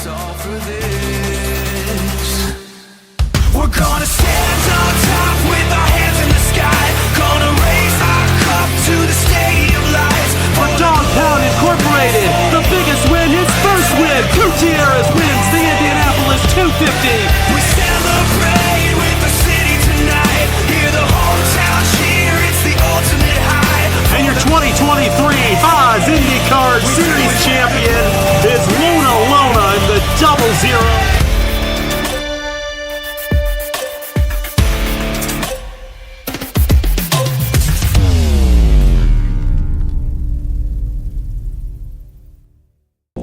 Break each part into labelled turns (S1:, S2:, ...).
S1: all for this. We're gonna stand on top with our hands in the sky. Gonna raise our cup to the stadium lights.
S2: For Dog Pound Incorporated, the biggest win, his first win. Gutierrez wins the Indianapolis 250.
S1: We celebrate with the city tonight. Hear the hometown cheer, it's the ultimate high.
S2: And your 2023 Haas IndyCar Series champion is Luna in the 00.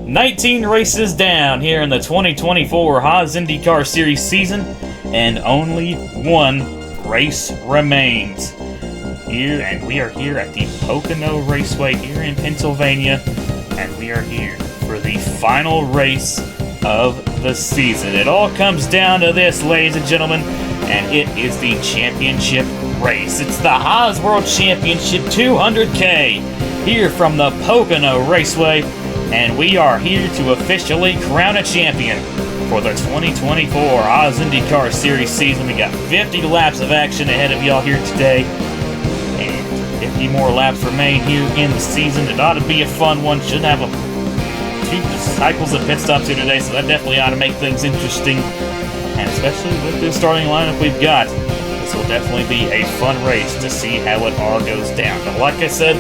S3: 19 races down here in the 2024 Haas IndyCar Series season, and only one race remains. Here, and we are here at the Pocono Raceway here in Pennsylvania, and we are here for the final race of the season. It all comes down to this, ladies and gentlemen, and it is the championship race. It's the Haas World Championship 200K here from the Pocono Raceway. And we are here to officially crown a champion for the 2024 Haas IndyCar Series season. We got 50 laps of action ahead of y'all here today, and 50 more laps remain here in the season. It ought to be a fun one. Should have two cycles of pit stops here today, so that definitely ought to make things interesting. And especially with this starting lineup we've got, this will definitely be a fun race to see how it all goes down. But like I said,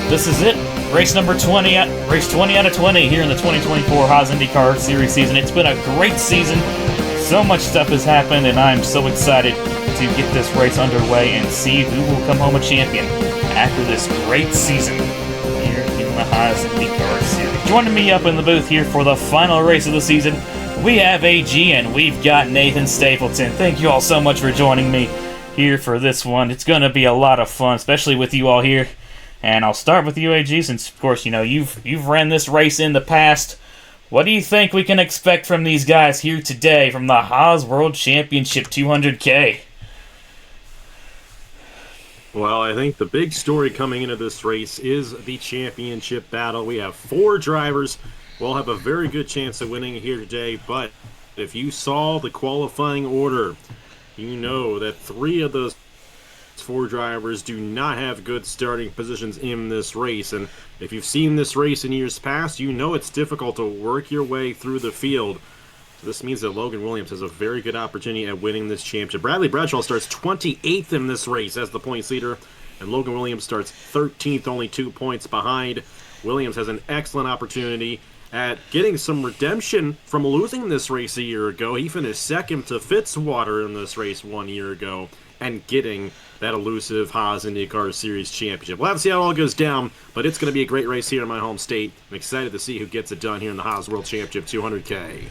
S3: this is it. Race number 20, race 20 out of 20 here in the 2024 Haas IndyCar Series season. It's been a great season. So much stuff has happened, and I'm so excited to get this race underway and see who will come home a champion after this great season here in the Haas IndyCar Series. Joining me up in the booth here for the final race of the season, we have AG and we've got Nathan Stapleton. Thank you all so much for joining me here for this one. It's going to be a lot of fun, especially with you all here. And I'll start with you, AG, since, of course, you know, you've ran this race in the past. What do you think we can expect from these guys here today from the Haas World Championship 200K?
S4: Well, I think the big story coming into this race is the championship battle. We have 4 drivers. We'll have a very good chance of winning here today, but if you saw the qualifying order, you know that 3 of those 4 drivers do not have good starting positions in this race, and if you've seen this race in years past, you know it's difficult to work your way through the field. So this means that Logan Williams has a very good opportunity at winning this championship. Bradley Bradshaw starts 28th in this race as the points leader, and Logan Williams starts 13th, only 2 points behind. Williams has an excellent opportunity at getting some redemption from losing this race a year ago. He finished second to Fitzwater in this race 1 year ago, and getting that elusive Haas IndyCar Series championship. We'll have to see how it all goes down, but it's going to be a great race here in my home state. I'm excited to see who gets it done here in the Haas World Championship 200K.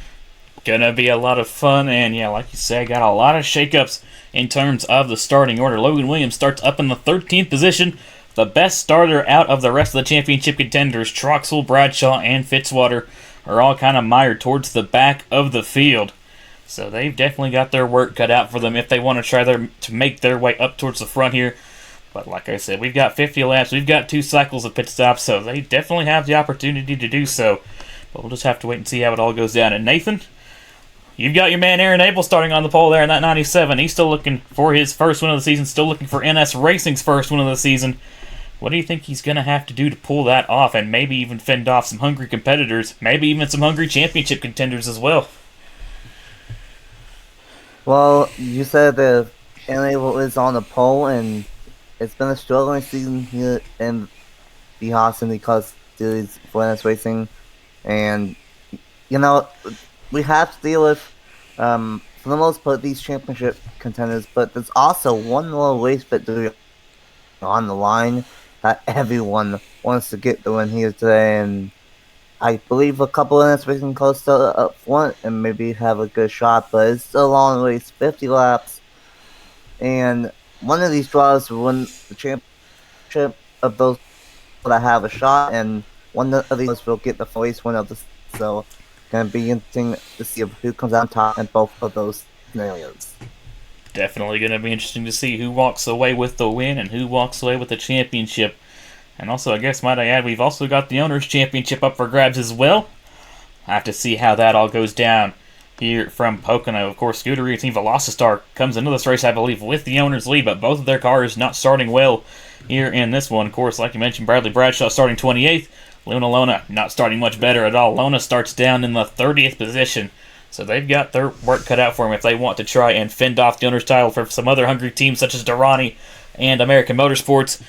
S3: Gonna be a lot of fun, and yeah, like you said, got a lot of shakeups in terms of the starting order. Logan Williams starts up in the 13th position. The best starter out of the rest of the championship contenders, Troxell, Bradshaw, and Fitzwater, are all kind of mired towards the back of the field. So they've definitely got their work cut out for them if they want to try to make their way up towards the front here. But like I said, we've got 50 laps, we've got 2 cycles of pit stops, so they definitely have the opportunity to do so. But we'll just have to wait and see how it all goes down. And Nathan, you've got your man Aaron Abel starting on the pole there in that 97. He's still looking for his first win of the season, still looking for NS Racing's first win of the season. What do you think he's going to have to do to pull that off and maybe even fend off some hungry competitors, maybe even some hungry championship contenders as well?
S5: Well, you said that Aaron is on the pole, and it's been a struggling season here in the Haas IndyCar Series for NS Racing. And, you know, we have to deal with, for the most part, these championship contenders, but there's also one more race victory on the line that everyone wants to get the win here today, and I believe a couple of NS Racing cars still up front and maybe have a good shot, but it's still a long race, 50 laps, and one of these drivers will win the championship of those that have a shot, and one of these will get the race win of the season. So it's going to be interesting to see who comes out on top in both of those scenarios.
S3: Definitely going to be interesting to see who walks away with the win and who walks away with the championship. And also, I guess, might I add, we've also got the Owners' Championship up for grabs as well. have to see how that all goes down here from Pocono. Of course, Scuderia Team Velocitar comes into this race, I believe, with the owner's lead, but both of their cars not starting well here in this one. Of course, like you mentioned, Bradley Bradshaw starting 28th. Luna not starting much better at all. Lona starts down in the 30th position. So they've got their work cut out for them if they want to try and fend off the owner's title for some other hungry teams such as Durrani and American Motorsports.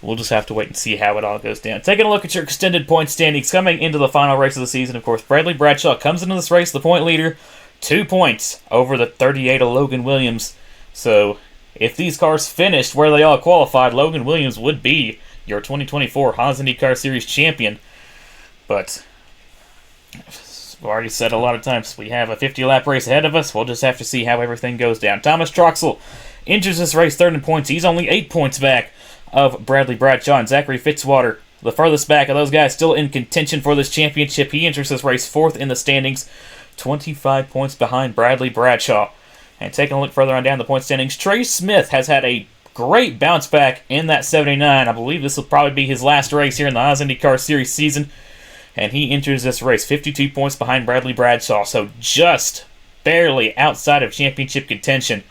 S3: We'll just have to wait and see how it all goes down. Taking a look at your extended point standings coming into the final race of the season. Of course, Bradley Bradshaw comes into this race the point leader, 2 points over the 38 of Logan Williams. So if these cars finished where they all qualified, Logan Williams would be your 2024 Haas IndyCar Series champion. But I've already said a lot of times, we have a 50-lap race ahead of us. We'll just have to see how everything goes down. Thomas Troxell enters this race third in points. He's only 8 points back of Bradley Bradshaw and Zachary Fitzwater. The furthest back of those guys still in contention for this championship. He enters this race fourth in the standings, 25 points behind Bradley Bradshaw. And taking a look further on down the point standings, Trey Smith has had a great bounce back in that 79. I believe this will probably be his last race here in the Haas IndyCar Series season. And he enters this race 52 points behind Bradley Bradshaw, so just barely outside of championship contention.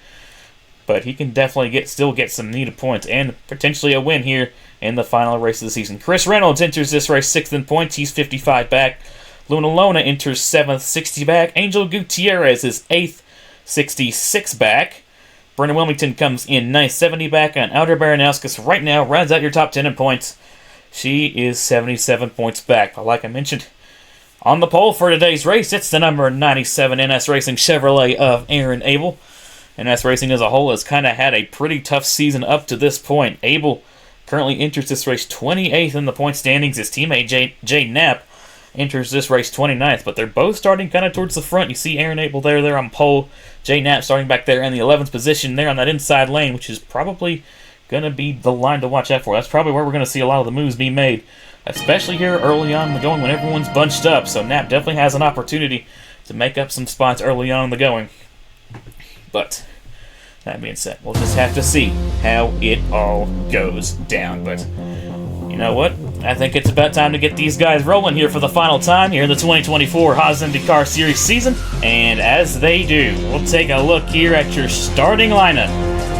S3: But he can definitely still get some needed points and potentially a win here in the final race of the season. Chris Reynolds enters this race 6th in points. He's 55 back. Luna enters 7th, 60 back. Angel Gutierrez is 8th, 66 back. Brendan Wilmington comes in 9th, 70 back. And Audra Baranowskis right now rounds out your top 10 in points. She is 77 points back. But like I mentioned, on the pole for today's race, it's the number 97 NS Racing Chevrolet of Aaron Abel. NS Racing as a whole has kind of had a pretty tough season up to this point. Abel currently enters this race 28th in the point standings. His teammate Jay Knapp enters this race 29th, but they're both starting kind of towards the front. You see Aaron Abel there on pole. Jay Knapp starting back there in the 11th position there on that inside lane, which is probably going to be the line to watch out for. That's probably where we're going to see a lot of the moves be made, especially here early on in the going when everyone's bunched up. So Knapp definitely has an opportunity to make up some spots early on in the going. But that being said, we'll just have to see how it all goes down. But you know what? I think it's about time to get these guys rolling here for the final time here in the 2024 Haas IndyCar Series season. And as they do, we'll take a look here at your starting lineup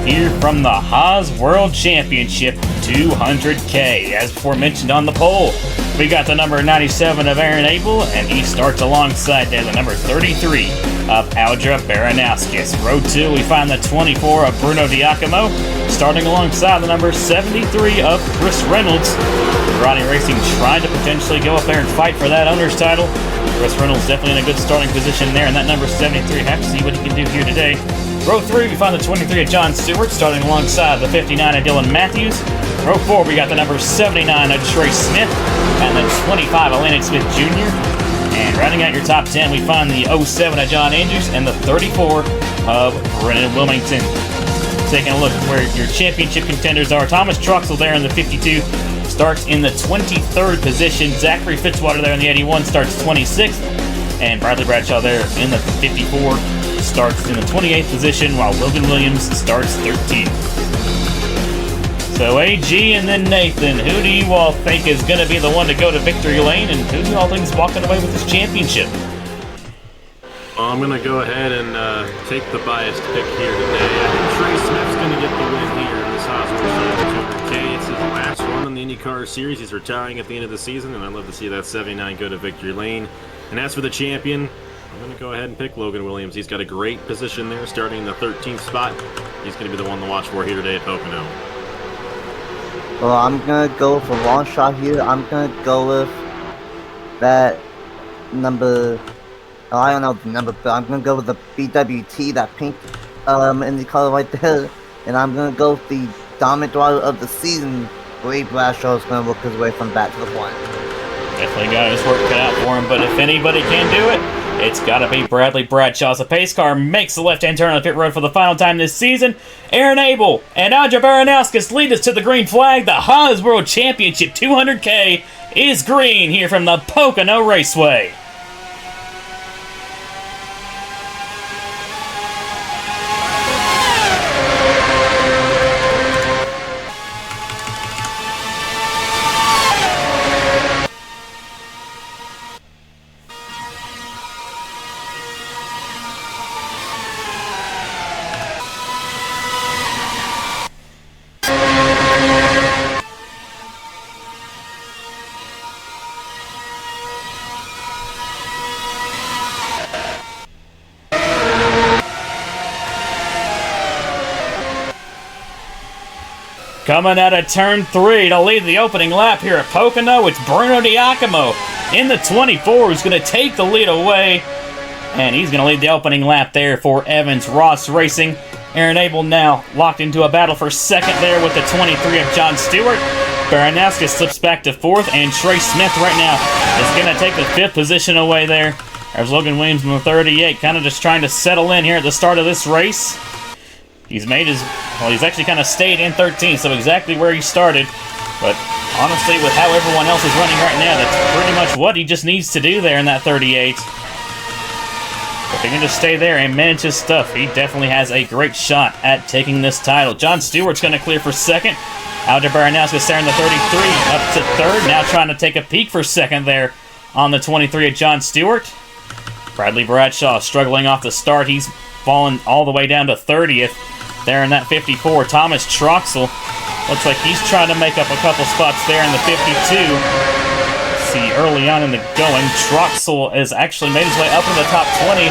S3: here from the Haas World Championship 200K. As before mentioned on the pole, we got the number 97 of Aaron Abel, and he starts alongside there the number 33 of Audra Baranowskis. Row 2, we find the 24 of Bruno Diacomo, starting alongside the number 73 of Chris Reynolds. Ronnie Racing trying to potentially go up there and fight for that owner's title. Chris Reynolds definitely in a good starting position there, and that number 73, have to see what he can do here today. Row 3, we find the 23 of John Stewart, starting alongside the 59 of Dylan Matthews. Row 4, we got the number 79 of Trey Smith, and the 25 of Landon Smith Jr. And rounding out your top 10, we find the 07 of John Andrews and the 34 of Brennan Wilmington. Taking a look at where your championship contenders are, Thomas Troxell there in the 52 starts in the 23rd position. Zachary Fitzwater there in the 81 starts 26th. And Bradley Bradshaw there in the 54 starts in the 28th position, while Logan Williams starts 13th. So AG and then Nathan, who do you all think is going to be the one to go to victory lane, and who do you all think is walking away with this championship?
S4: Well, I'm going to go ahead and take the biased pick here today. I think Trey Smith's going to get the win here in this Haas World Championship 200K. It's his last run in the IndyCar Series. He's retiring at the end of the season, and I'd love to see that 79 go to victory lane. And as for the champion, I'm going to go ahead and pick Logan Williams. He's got a great position there, starting in the 13th spot. He's going to be the one to watch for here today at Pocono.
S5: Well, I'm going to go for a long shot here. I'm going to go with that number... Oh, I don't know the number, but I'm going to go with the BWT, that pink in the color right there. And I'm going to go with the dominant driver of the season. Bradley Bradshaw is going to work his way from back to the front.
S3: Definitely got his work cut out for him, but if anybody can do it, it's got to be Bradley Bradshaw. The pace car makes the left-hand turn on the pit road for the final time this season. Aaron Abel and Audra Baranowskis lead us to the green flag. The Haas World Championship 200K is green here from the Pocono Raceway. Coming out of turn 3 to lead the opening lap here at Pocono, it's Bruno Giacomo in the 24 who's going to take the lead away. And he's going to lead the opening lap there for Evans Ross Racing. Aaron Abel now locked into a battle for second there with the 23 of John Stewart. Baranowski slips back to 4th, and Trey Smith right now is going to take the 5th position away there. There's Logan Williams in the 38, kind of just trying to settle in here at the start of this race. He's made his, well, he's actually kind of stayed in 13th, so exactly where he started. But honestly, with how everyone else is running right now, that's pretty much what he just needs to do there in that 38. If he can just stay there and manage his stuff, he definitely has a great shot at taking this title. John Stewart's going to clear for second. Out to Baranowski there in the 33, up to 3rd. Now trying to take a peek for second there on the 23 of John Stewart. Bradley Bradshaw struggling off the start. He's fallen all the way down to 30th there in that 54. Thomas Troxell looks like he's trying to make up a couple spots there in the 52. See, early on in the going, Troxell has actually made his way up in the top 20.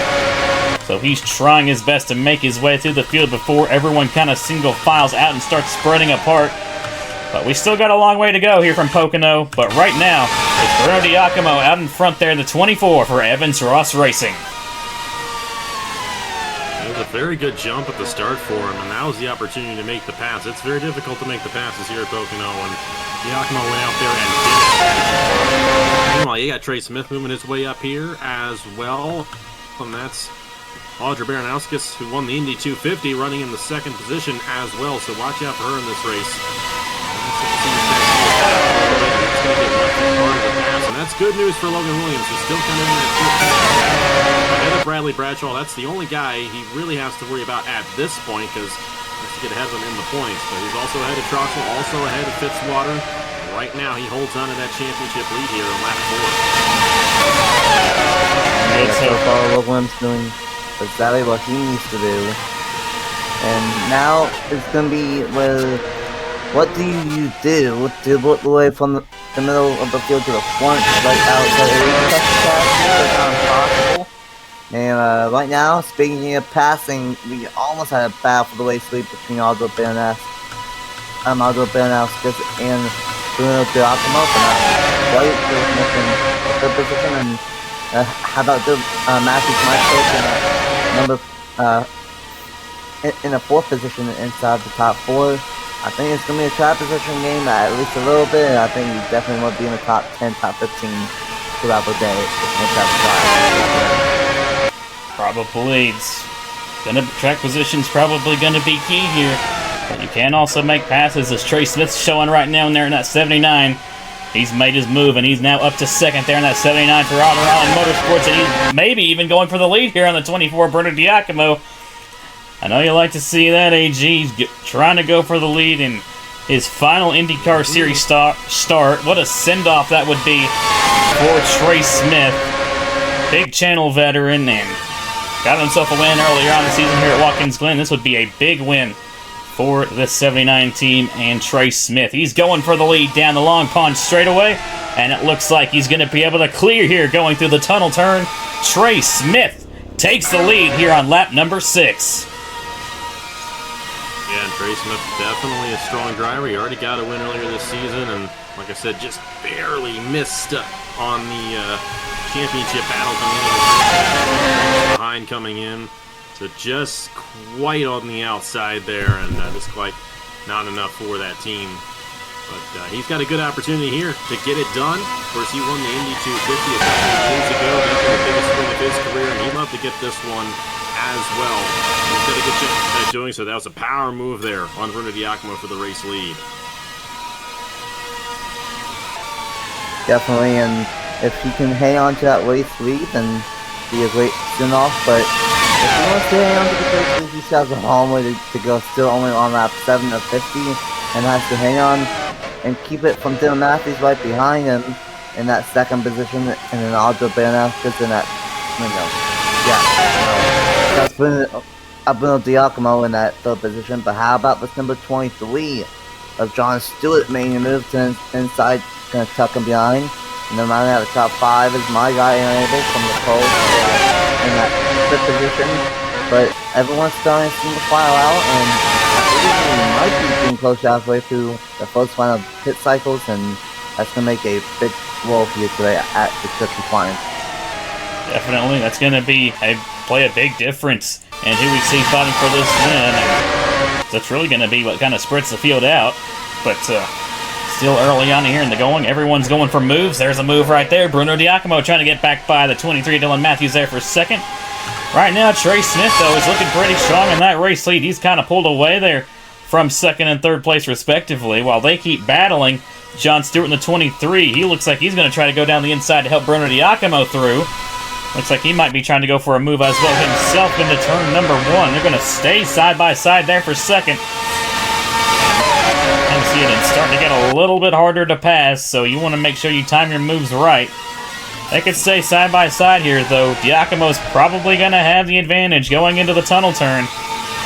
S3: So he's trying his best to make his way through the field before everyone kind of single files out and starts spreading apart. But we still got a long way to go here from Pocono. But right now, it's Bruno Giacomo out in front there, the 24 for Evans Ross Racing.
S4: It was a very good jump at the start for him, and that was the opportunity to make the pass. It's very difficult to make the passes here at Pocono, and Giacomo went out there and did it. Meanwhile, you got Trey Smith moving his way up here as well, and that's Audra Baranowskis, who won the Indy 250, running in the 2nd position as well, so watch out for her in this race. And that's good news for Logan Williams, who's still kind of in that 15th. Ahead of Bradley Bradshaw, that's the only guy he really has to worry about at this point, because he has to get ahead of him in the points. But he's also ahead of Troxell, also ahead of Fitzwater. Right now, he holds on to that championship lead here in lap 4.
S5: So far, Logan Williams doing exactly what he needs to do. And now it's going to be with what do you do to work the way from the middle of the field to the front, right outside the it's not impossible. And right now, speaking of passing, we almost had a battle for the race lead between Aldo Baranowskis and Bruno Giacomo for that right in the 3rd position. And how about the Matthews Michaels in a 4th position inside the top 4? I think it's going to be a trap position game at least a little bit, and I think he definitely will be in the top 10, top 15 throughout the day.
S3: Probably. Track position's probably going to be key here. But you can also make passes, as Trey Smith's showing right now in there in that 79. He's made his move, and he's now up to 2nd there in that 79 for Auto Rally Motorsports, and he's maybe even going for the lead here on the 24, Bruno Giacomo. I know you like to see that, AG. He's trying to go for the lead in his final IndyCar Series start. What a send-off that would be for Trey Smith. Big Channel veteran, and got himself a win earlier on the season here at Watkins Glen. This would be a big win for this 79 team and Trey Smith. He's going for the lead down the Long Pond straightaway, and it looks like he's going to be able to clear here going through the tunnel turn. Trey Smith takes the lead here on lap number 6.
S4: Yeah, and Trey Smith definitely a strong driver. He already got a win earlier this season, and like I said, just barely missed on the championship battle coming in. So just quite on the outside there, and just quite not enough for that team. But he's got a good opportunity here to get it done. Of course, he won the Indy 250 a couple of years ago. That was the biggest win of his career, and he'd love to get this one as well. He's did a good job at doing so. That was a power move there on Bruno Giacomo for the race lead.
S5: Definitely, and if he can hang on to that race lead, then be a great spin-off. But if he wants to hang on to the race lead, he still has a long way to go. Still only on lap 7 of 50, and has to hang on and keep it from Dylan Matthews right behind him in that 2nd position, and then Aldo Baranowskis in that, that's Bruno Giacomo in that 3rd position. But how about this number 23 of John Stewart making a move to inside, going to tuck him behind. And then rounding out the top 5 is my guy Aaron Abel from the pole in that 5th position. but everyone's starting to file out, and I believe we might be getting close halfway through the first round of pit cycles, and that's going to make a big role for you today at the trip compliance.
S3: Definitely, that's going to play a big difference in who we see fighting for this win. And that's really going to be what kind of spreads the field out. But still early on here in the going, everyone's going for moves. There's a move right there. Bruno Giacomo trying to get back by the 23, Dylan Matthews there for second. Right now, Trey Smith, though, is looking pretty strong in that race lead. He's kind of pulled away there from second and third place, respectively, while they keep battling. John Stewart in the 23, he looks like he's going to try to go down the inside to help Bruno Giacomo through. Looks like he might be trying to go for a move as well himself into turn number 1. They're going to stay side by side there for second. And see it, it's starting to get a little bit harder to pass, so you want to make sure you time your moves right. They could stay side by side here, though. Giacomo's probably going to have the advantage going into the tunnel turn.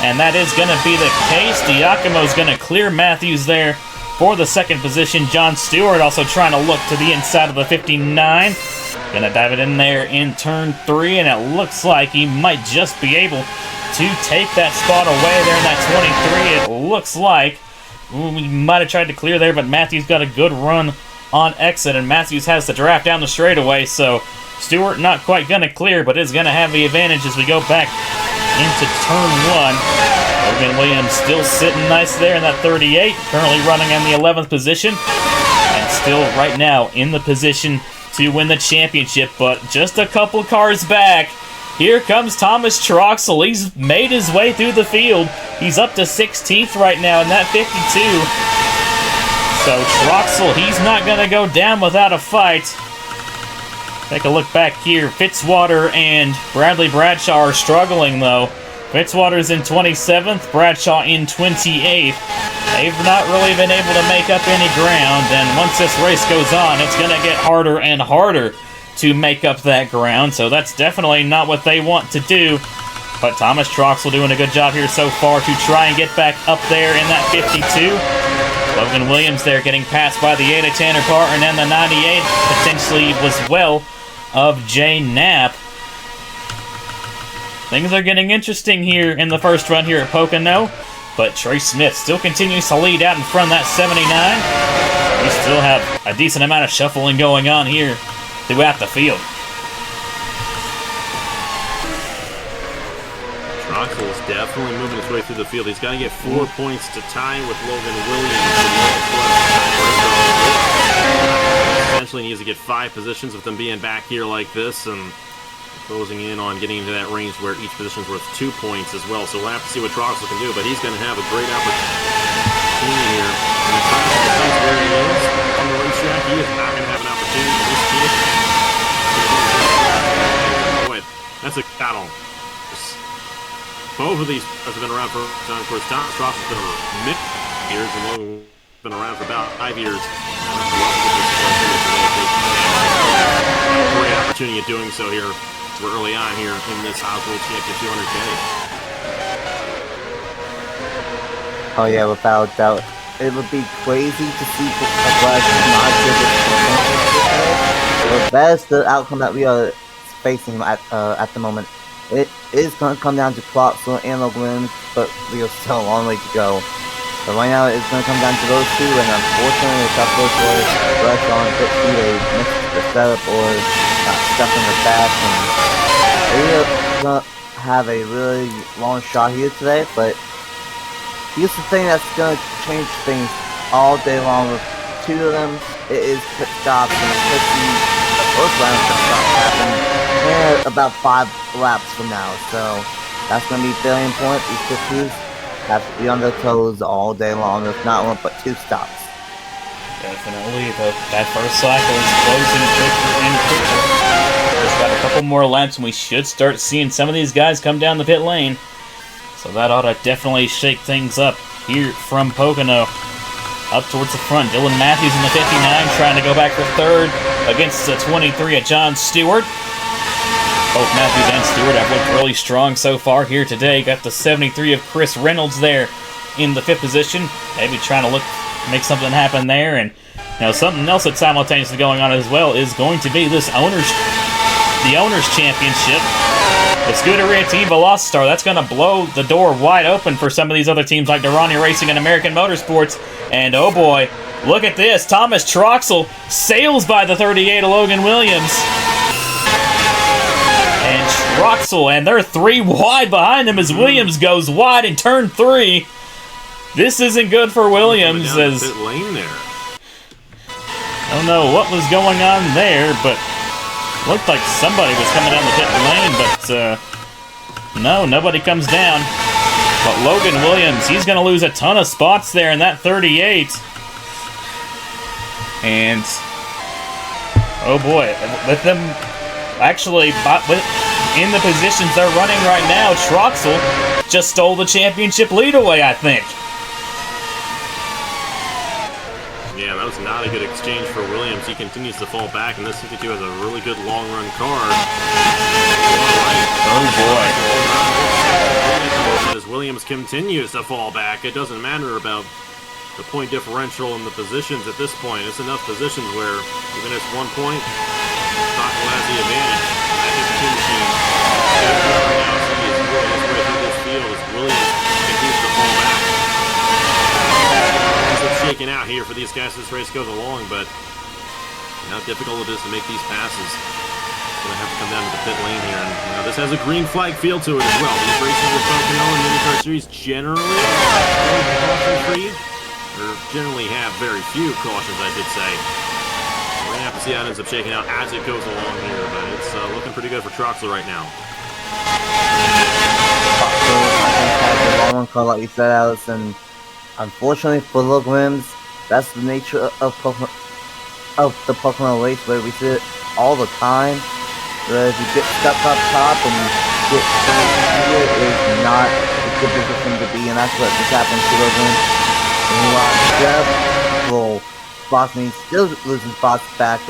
S3: And that is going to be the case. Giacomo's going to clear Matthews there for the second position. John Stewart also trying to look to the inside of the 59. Gonna dive it in there in turn 3, and it looks like he might just be able to take that spot away there in that 23. It looks like we might have tried to clear there, but Matthews got a good run on exit, and Matthews has the draft down the straightaway, so Stewart not quite gonna clear, but is gonna have the advantage as we go back into turn 1. Logan Williams still sitting nice there in that 38, currently running in the 11th position, and still right now in the position to win the championship, but just a couple cars back. Here comes Thomas Troxell. He's made his way through the field. He's up to 16th right now in that 52. So Troxell, he's not going to go down without a fight. Take a look back here. Fitzwater and Bradley Bradshaw are struggling, though. Fitzwater's in 27th, Bradshaw in 28th. They've not really been able to make up any ground, and once this race goes on, it's going to get harder and harder to make up that ground, so that's definitely not what they want to do. But Thomas Troxell doing a good job here so far to try and get back up there in that 52. Logan Williams there getting passed by the 8 of Tanner Carter, and then the 98 potentially was well of Jay Knapp. Things are getting interesting here in the first run here at Pocono, but Trey Smith still continues to lead out in front of that 79. We still have a decent amount of shuffling going on here throughout the field.
S4: Troxell is definitely moving his way through the field. He's got to get 4 points to tie with Logan Williams. Essentially needs to get 5 positions with them being back here like this, and closing in on getting into that range where each position is worth 2 points as well. So we'll have to see what Troxell can do, but he's going to have a great opportunity here. And Troxell knows where he is on the racetrack. He is not going to have an opportunity to this kid. That's a battle. Both of these have been around for a time. Of course, Thomas Troxell's been around many years, and Logan's been around for about 5 years. Great opportunity of doing so here. We're early on here in this Haas World Championship 200K.
S5: Oh yeah, without doubt. It would be crazy to see a Flash not give it but that is the outcome that we are facing at the moment. It is going to come down to Troxell and Logan Williams, but we are still a long way to go. But right now, it's going to come down to those two, and unfortunately, it's up for Bradshaw and Fitzwater. They missed the setup or stuff in the back, and they're going to have a really long shot here today. But here's the thing that's going to change things all day long. With 2 of them, it is pit stops, and the first round pit stops happen about 5 laps from now. So that's going to be very important. These pit crews have to be on their toes all day long, if not one but 2 stops.
S3: Definitely, that first cycle is closing quicker and quicker. Just got a couple more laps, and we should start seeing some of these guys come down the pit lane. So that ought to definitely shake things up here from Pocono. Up towards the front, Dylan Matthews in the 59, trying to go back for third against the 23 of John Stewart. Both Matthews and Stewart have looked really strong so far here today. Got the 73 of Chris Reynolds there in the 5th position. Maybe trying to make something happen there. And something else that's simultaneously going on as well is going to be this owner's the Owners' Championship. The Scuderia Team Velocitar, that's going to blow the door wide open for some of these other teams like Durrani Racing and American Motorsports. And oh boy, look at this. Thomas Troxell sails by the 38 of Logan Williams. And Troxell, and they're 3 wide behind him as Williams goes wide in turn 3. This isn't good for Williams. As
S4: pit lane there.
S3: I don't know what was going on there, but looked like somebody was coming down the pit lane, but no, nobody comes down. But Logan Williams, he's going to lose a ton of spots there in that 38. And, oh boy, with them actually in the positions they're running right now, Troxell just stole the championship lead away, I think.
S4: Yeah, that was not a good exchange for Williams. He continues to fall back, and this 52 has a really good long-run car.
S3: Oh boy.
S4: As Williams continues to fall back, it doesn't matter about the point differential and the positions at this point. It's enough positions where even if it's 1 point, Troxell has the advantage. I think the team team now sees his way through this field as Williams continues to fall back. It's shaking out here for these guys as this race goes along, but how difficult it is to make these passes. Going to have to come down to the pit lane here, and this has a green flag feel to it as well. These races with Pocono and IndyCar Series generally caution-free, or generally have very few cautions, I should say. We're going to have to see how it ends up shaking out as it goes along here, but it's looking pretty good for Troxell right now.
S5: The long call, like you said, Allison. Unfortunately for Logan Williams, that's the nature of the Pocono Raceway. We see it all the time. Whereas you get stuck up top and get here is not a good position to be, and that's what just happened to Logan Williams. Meanwhile, Jeff will box me, still losing spots back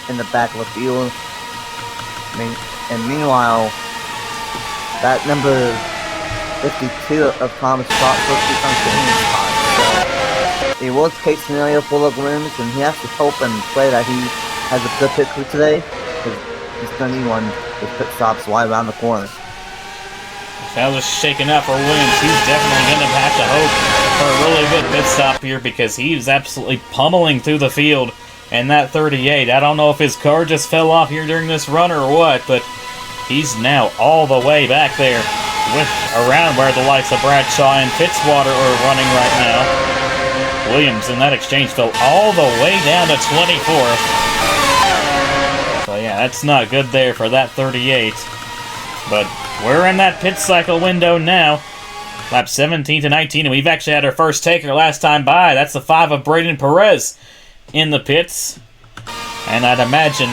S5: in the back of the field. And meanwhile, that number 52 of Thomas Troxell keeps on getting his spots. So, a worst case scenario for Logan Williams, and he has to hope and pray that he has a good pit crew today, because he's going to need one with pit stops right around the corner.
S3: That was shaking up for Williams. He's definitely going to have to hope for a really good pit stop here because he's absolutely pummeling through the field in that 38. I don't know if his car just fell off here during this run or what, but he's now all the way back there with around where the likes of Bradshaw and Fitzwater are running right now. Williams in that exchange fell all the way down to 24th. So yeah, that's not good there for that 38. But we're in that pit cycle window now. Lap 17 to 19, and we've actually had our first taker last time by. That's the 5 of Braden Perez in the pits. And I'd imagine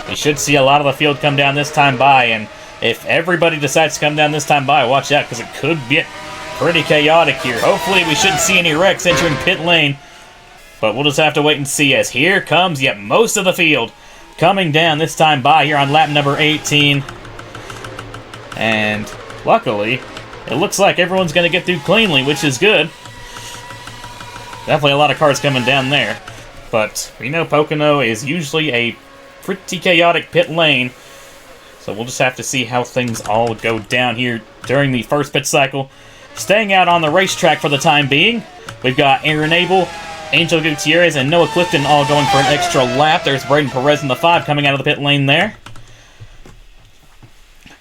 S3: we should see a lot of the field come down this time by. And if everybody decides to come down this time by, watch out, because it could get pretty chaotic here. Hopefully we shouldn't see any wrecks entering pit lane. But we'll just have to wait and see as here comes yet most of the field coming down this time by here on lap number 18. And luckily, it looks like everyone's going to get through cleanly, which is good. Definitely a lot of cars coming down there. But we know Pocono is usually a pretty chaotic pit lane. So we'll just have to see how things all go down here during the first pit cycle. Staying out on the racetrack for the time being, we've got Aaron Abel, Angel Gutierrez, and Noah Clifton all going for an extra lap. There's Braden Perez in the 5 coming out of the pit lane there.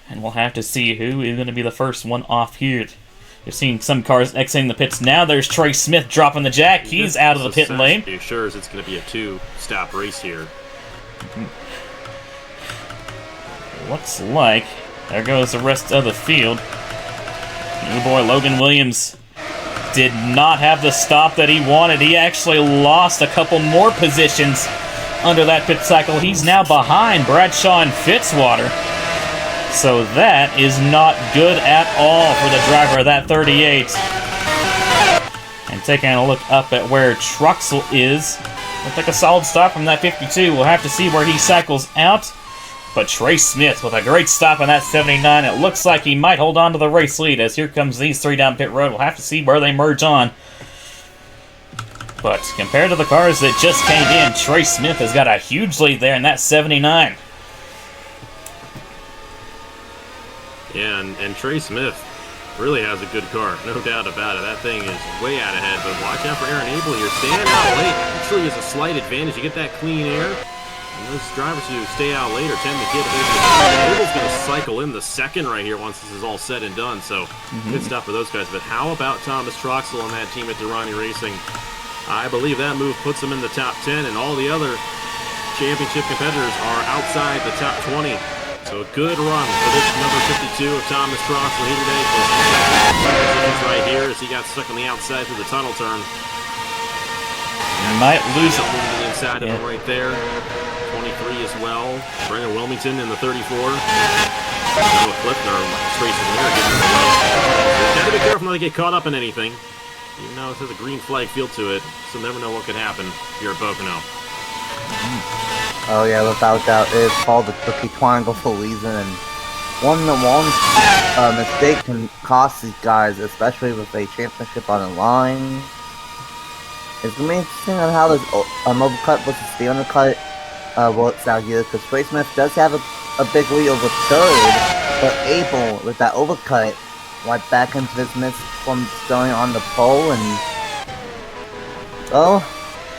S3: And we'll have to see who is going to be the first one off here. You're seeing some cars exiting the pits now. There's Trey Smith dropping the jack. He's out of the pit lane.
S4: It assures it's going to be a 2-stop race here.
S3: Looks like there goes the rest of the field. Oh boy, Logan Williams did not have the stop that he wanted. He actually lost a couple more positions under that pit cycle. He's now behind Bradshaw and Fitzwater. So that is not good at all for the driver of that 38. And taking a look up at where Troxell is, looks like a solid stop from that 52. We'll have to see where he cycles out. But Trey Smith with a great stop on that 79. It looks like he might hold on to the race lead as here comes these 3 down pit road. We'll have to see where they merge on. But compared to the cars that just came in, Trey Smith has got a huge lead there in that 79.
S4: Yeah, and Trey Smith really has a good car, no doubt about it. That thing is way out ahead, but watch out for Aaron Abel here. Stand out late actually is a slight advantage. You get that clean air, and those drivers who stay out later tend to get over. Abel's going to cycle in the second right here once this is all said and done, so good stuff for those guys. But how about Thomas Troxell and that team at Durrani Racing? I believe that move puts him in the top 10, and all the other championship competitors are outside the top 20. So a good run for this number 52 of Thomas Troxell here today. Right here as he got stuck on the outside through the tunnel turn.
S3: Might lose it.
S4: Moving to the inside of him right there. 23 as well. Brendan Wilmington in the 34. Noah Clifner, Tracy Lear getting in the way. Got to be careful not to get caught up in anything. Even though it has a green flag feel to it, so never know what could happen here at Pocono.
S5: Oh yeah, without doubt, it's called the cookie triangle for a reason, and one mistake can cost these guys, especially with a championship on the line. It's gonna be interesting on how this overcut versus the undercut works out here, because Trey Smith does have a big lead over third, but Abel with that overcut right back into this miss from starting on the pole, and well,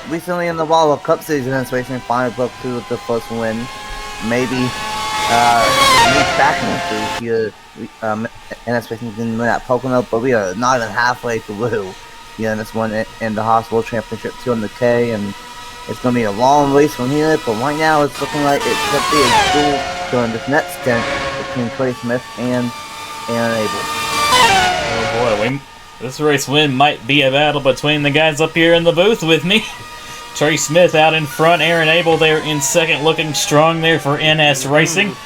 S5: recently in the World Cup Series, NS Racing finally broke through with the first win. Maybe back into here, NS Racing didn't win at Pocono, but we are not even halfway through here in this one in the Haas World Championship 200K, and it's going to be a long race from here, but right now it's looking like it could be a duel during this next stint between Trey Smith and Aaron Abel.
S3: Oh boy, this race win might be a battle between the guys up here in the booth with me. Trey Smith out in front, Aaron Abel there in second, looking strong there for NS Racing.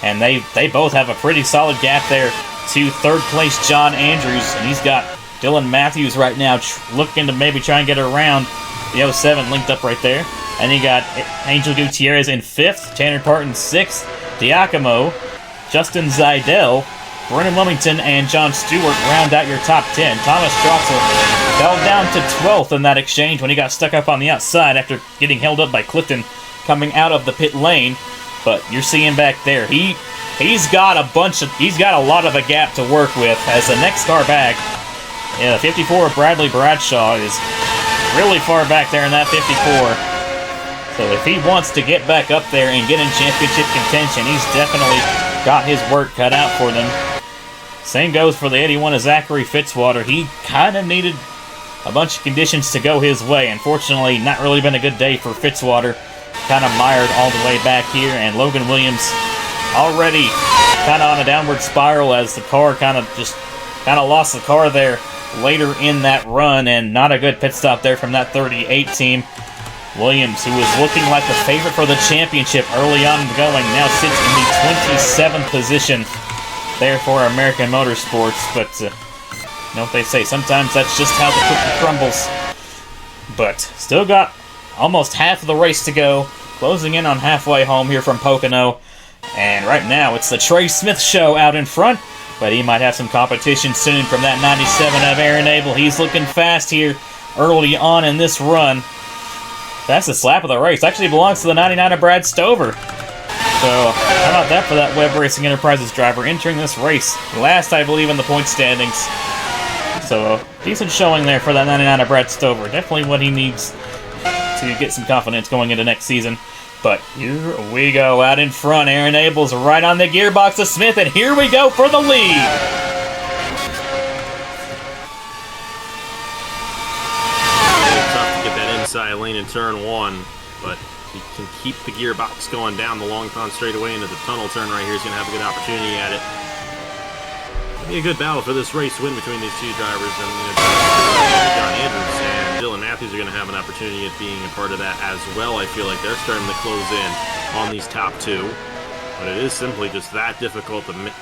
S3: And they both have a pretty solid gap there to third place John Andrews. And he's got Dylan Matthews right now looking to maybe try and get around the 07 linked up right there. And you got Angel Gutierrez in fifth, Tanner Parton sixth, Diacomo, Justin Zidell, Brennan Wilmington, and John Stewart round out your top 10. Thomas Troxell fell down to 12th in that exchange when he got stuck up on the outside after getting held up by Clifton coming out of the pit lane. But you're seeing back there, he's got a lot of a gap to work with as the next car back. Yeah, the 54 of Bradley Bradshaw is really far back there in that 54. So if he wants to get back up there and get in championship contention, he's definitely got his work cut out for them. Same goes for the 81 of Zachary Fitzwater. He kind of needed a bunch of conditions to go his way. Unfortunately, not really been a good day for Fitzwater. Kind of mired all the way back here, and Logan Williams already kind of on a downward spiral as the car kind of lost the car there later in that run, and not a good pit stop there from that 38 team. Williams, who was looking like the favorite for the championship early on going, now sits in the 27th position there for American Motorsports. But you know what they say, sometimes that's just how the cookie crumbles. But still got almost half of the race to go, closing in on halfway home here from Pocono. And right now it's the Trey Smith show out in front, but he might have some competition soon from that 97 of Aaron Abel. He's looking fast here early on in this run. That's the slap of the race. Actually belongs to the 99 of Brad Stover. So, how about that for that Webb Racing Enterprises driver entering this race last, I believe, in the point standings. So, decent showing there for that 99 of Brad Stover. Definitely what he needs to get some confidence going into next season. But here we go out in front. Aaron Abel's right on the gearbox of Smith, and here we go for the lead.
S4: Inside lane in turn one, but he can keep the gearbox going down the long pond straightaway into the tunnel turn right here. He's going to have a good opportunity at it. It'll be a good battle for this race win between these two drivers, and John Andrews and Dylan Matthews are going to have an opportunity at being a part of that as well. I feel like they're starting to close in on these top two, but it is simply just that difficult to make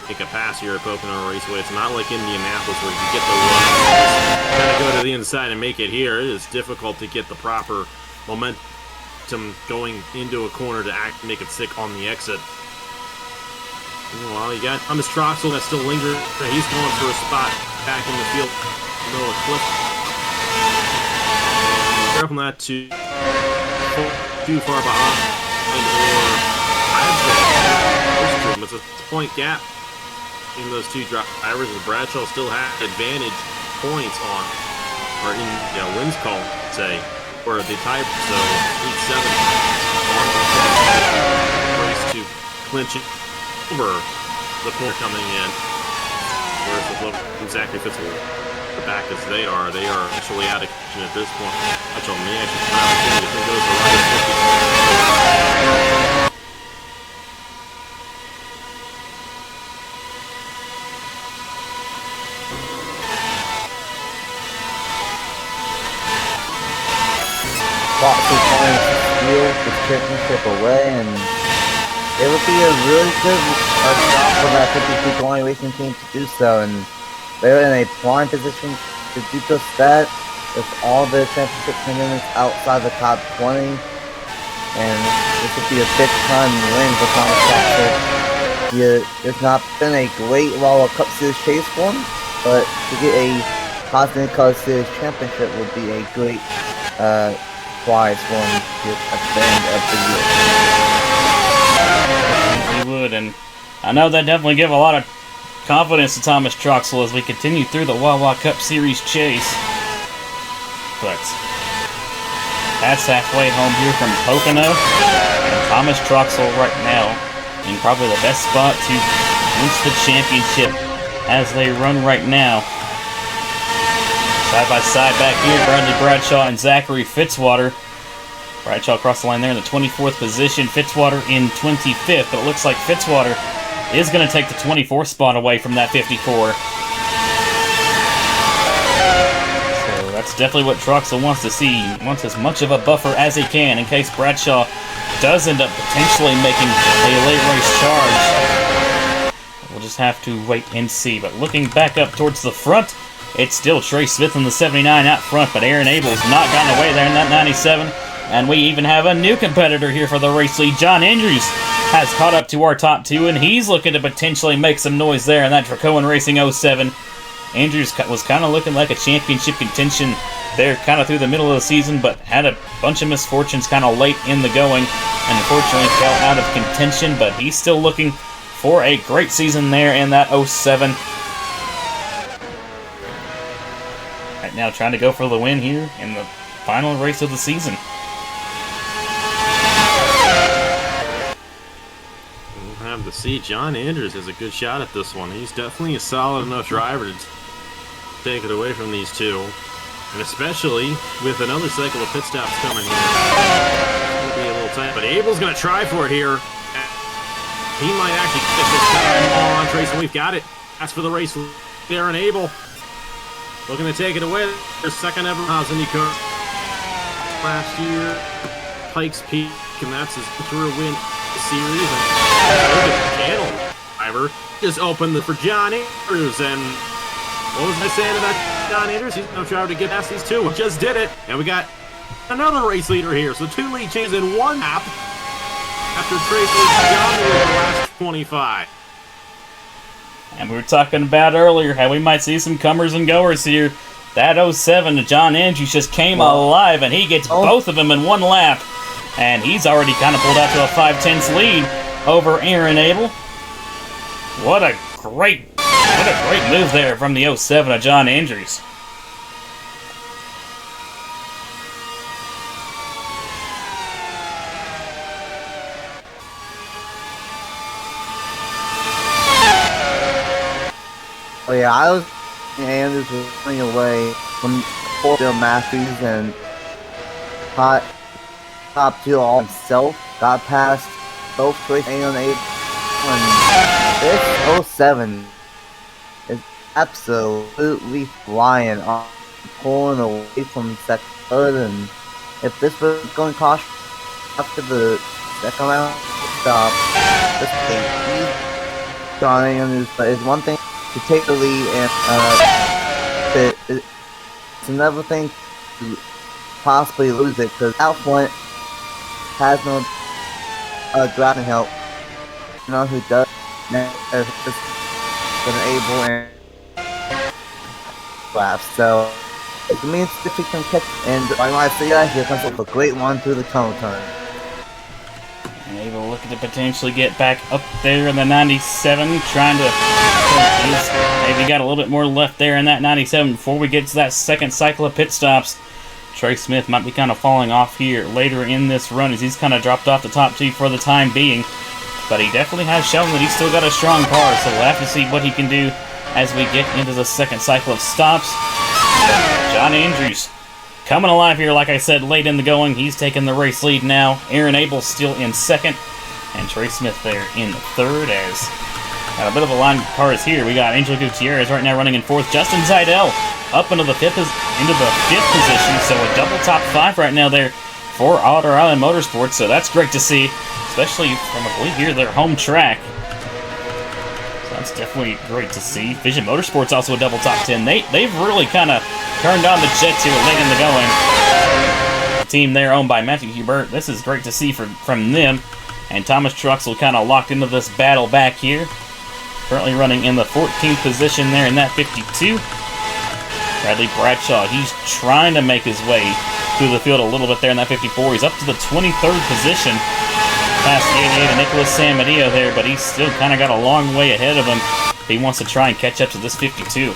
S4: a pass here at Pocono Raceway. It's not like Indianapolis where you get the run, kind of go to the inside and make it here. It is difficult to get the proper momentum going into a corner to make it stick on the exit. Meanwhile, you got Thomas Troxell that's still lingering. He's going for a spot back in the field. Noah Cliff. Careful not to too far behind or it's a point gap. those two drivers, and Bradshaw still had advantage points on, or in wins call, say, or the tie. So heat 7 on the race to clinch it over the point coming in. Whereas with Zachary Fitzwater back as they are actually out of action at this point. Touch on me, actually trying to think it goes around 50.
S5: Fox's trying to steal the championship away, and it would be a really good job for that 52-20 racing team to do so, and they're in a prime position to do just that with all their championship candidates outside the top 20, and this would be a big time win for Thomas Troxell. There's not been a great World Cup Series chase for him, but to get a Haas IndyCar Series championship would be a great prize for him at the end of the year.
S3: He would, and I know that definitely give a lot of confidence to Thomas Troxell as we continue through the World Cup Series chase. But that's halfway home here from Pocono, and Thomas Troxell right now in probably the best spot to clinch the championship as they run right now. Side by side back here, Bradley Bradshaw and Zachary Fitzwater. Bradshaw across the line there in the 24th position, Fitzwater in 25th, but it looks like Fitzwater is going to take the 24th spot away from that 54. So that's definitely what Troxell wants to see. He wants as much of a buffer as he can in case Bradshaw does end up potentially making a late race charge. We'll just have to wait and see. But looking back up towards the front, it's still Trey Smith in the 79 out front, but Aaron Abel's not gotten away there in that 97. And we even have a new competitor here for the race lead. John Andrews has caught up to our top two, and he's looking to potentially make some noise there in that Pocono Racing 07. Andrews was kind of looking like a championship contention there kind of through the middle of the season, but had a bunch of misfortunes kind of late in the going, and unfortunately fell out of contention, but he's still looking for a great season there in that 07. Right now trying to go for the win here in the final race of the season.
S4: We'll have to see. John Andrews has a good shot at this one. He's definitely a solid enough driver to take it away from these two. And especially with another cycle of pit stops coming here. It'll be a little tight, but Abel's going to try for it here. He might actually get this time on Trace, and we've got it. That's for the race there, and Abel looking to take it away. Their second ever Haas IndyCar last year. Pikes Peak, and that's his through win series. And look at the channel driver just opened for John Andrews, and what was I saying about John Andrews? He's no driver to get past these two. We just did it, and we got another race leader here. So two lead changes in one lap after Trace was John with the last 25.
S3: And we were talking about earlier how we might see some comers and goers here. That 07 to John Andrews just came alive, and he gets both of them in one lap. And he's already kind of pulled out to a 5/10 lead over Aaron Abel. What a great move there from the 07 of John Andrews.
S5: Oh yeah, I was Andrews was running away from Bill Matthews and top two all himself. Got past both Trace and 8, and this 07 is absolutely flying on, pulling away from second, and if this was going cautious after the second round stop, this case, John Andrews, but it's one thing to take the lead, and it's another thing to possibly lose it, because out front has no driving help. You know who does? Just Abel and laps. So it means if he can catch, and I might say that here comes up a great one through the tunnel turn.
S3: And Abel looking to potentially get back up there in the 97, trying to... He's maybe got a little bit more left there in that 97 before we get to that second cycle of pit stops. Trey Smith might be kind of falling off here later in this run as he's kind of dropped off the top two for the time being. But he definitely has shown that he's still got a strong car, so we'll have to see what he can do as we get into the second cycle of stops. John Andrews coming alive here, like I said, late in the going. He's taking the race lead now. Aaron Abel still in second, and Trey Smith there in third. As got a bit of a line of cars here. We got Angel Gutierrez right now running in fourth. Justin Seidel up into the fifth position, so a double top five right now there for Otter Island Motorsports. So that's great to see, especially from, I believe, here their home track. So that's definitely great to see. Vision Motorsports also a double top 10. They've really kind of turned on the jets here late in the going. The team there owned by Matthew Hubert. This is great to see from them. And Thomas Troxell kind of locked into this battle back here. Currently running in the 14th position there in that 52. Bradley Bradshaw, he's trying to make his way through the field a little bit there in that 54. He's up to the 23rd position. Past 88 and Nicholas Samadillo there, but he's still kind of got a long way ahead of him. He wants to try and catch up to this 52.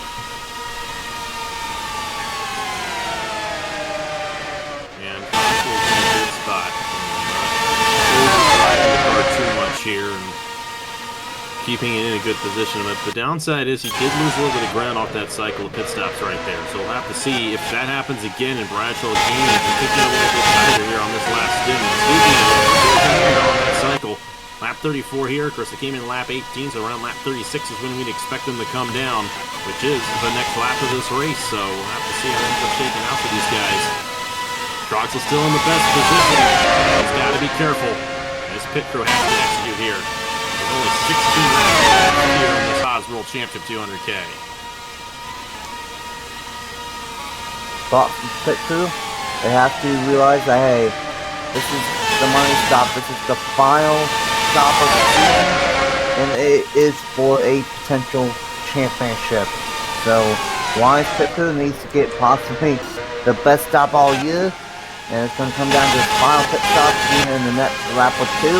S4: Here and keeping it in a good position. But the downside is he did lose a little bit of ground off that cycle of pit stops right there. So we'll have to see if that happens again and Bradshaw again if he kicks it a little bit tighter here on this last stint. On that cycle. Lap 34 here. Of course, they came in lap 18, so around lap 36 is when we'd expect them to come down, which is the next lap of this race. So we'll have to see how it ends up shaking out for these guys. Troxell's still in the best position. He's got to be careful. This pit crew has to execute here. There's only 16 laps here in this Haas World Championship 200K.
S5: But pit crew, they have to realize that, hey, this is the money stop. This is the final stop of the season, and it is for a potential championship. So, Wise pit crew needs to get possibly the best stop all year. And it's going to come down to the final pit stop in the next lap or two.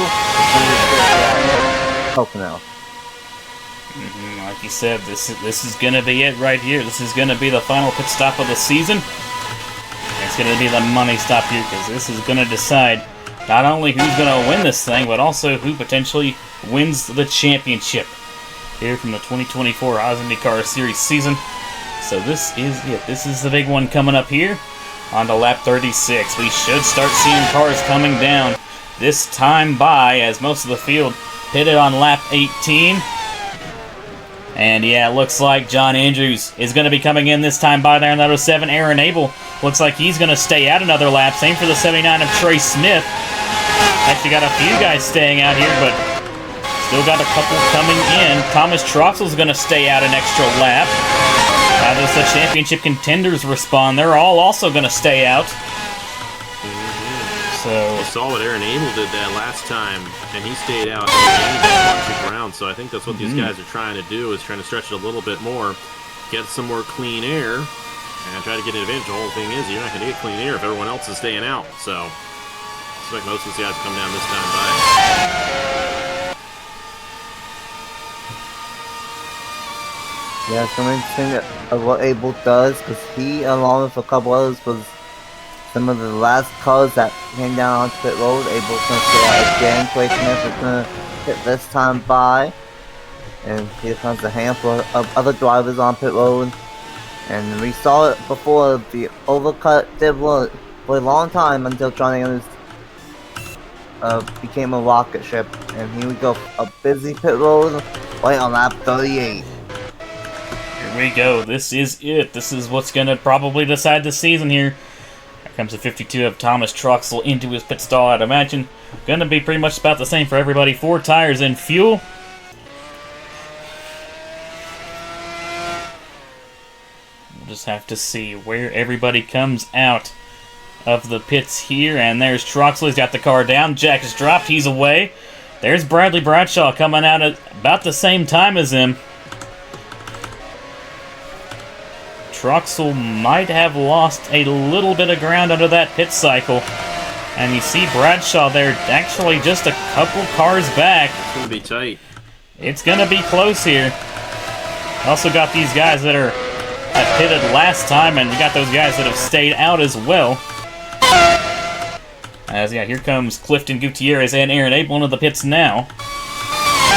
S5: Pocono.
S3: Like you said, this is going to be it right here. This is going to be the final pit stop of the season. It's going to be the money stop here because this is going to decide not only who's going to win this thing, but also who potentially wins the championship here from the 2024 Haas IndyCar Series season. So this is it. This is the big one coming up here. On to lap 36. We should start seeing cars coming down this time by, as most of the field pitted on lap 18. And yeah, it looks like John Andrews is going to be coming in this time by there in that 07. Aaron Abel looks like he's going to stay out another lap. Same for the 79 of Trey Smith. Actually got a few guys staying out here, but still got a couple coming in. Thomas Troxell is going to stay out an extra lap. How does the championship contenders respond? They're all also going to stay out. So
S4: you saw what Aaron Abel did that last time, and he stayed out and gained a bunch of ground. So I think that's what these guys are trying to do, is trying to stretch it a little bit more, get some more clean air, and try to get an advantage. The whole thing is you're not going to get clean air if everyone else is staying out. So I expect most of these guys to come down this time by.
S5: Yeah, it's interesting of what Abel does, because he, along with a couple others, was some of the last cars that came down onto pit road. Abel's going to stay out again. Trey Smith is going to hit this time by. And here comes a handful of other drivers on pit road. And we saw it before, the overcut did work for a long time until Johnny Anderson became a rocket ship. And here we go, a busy pit road right on lap 38.
S3: Here we go. This is it. This is what's going to probably decide the season here. Here comes the 52 of Thomas Troxell into his pit stall, I'd imagine. Going to be pretty much about the same for everybody. 4 tires and fuel. We'll just have to see where everybody comes out of the pits here. And there's Troxell. He's got the car down. Jack is dropped. He's away. There's Bradley Bradshaw coming out at about the same time as him. Troxell might have lost a little bit of ground under that pit cycle. And you see Bradshaw there, actually just a couple cars back.
S4: It's going to be tight.
S3: It's going to be close here. Also got these guys that are pitted last time, and you got those guys that have stayed out as well. Here comes Clifton Gutierrez and Aaron Abel into the pits now.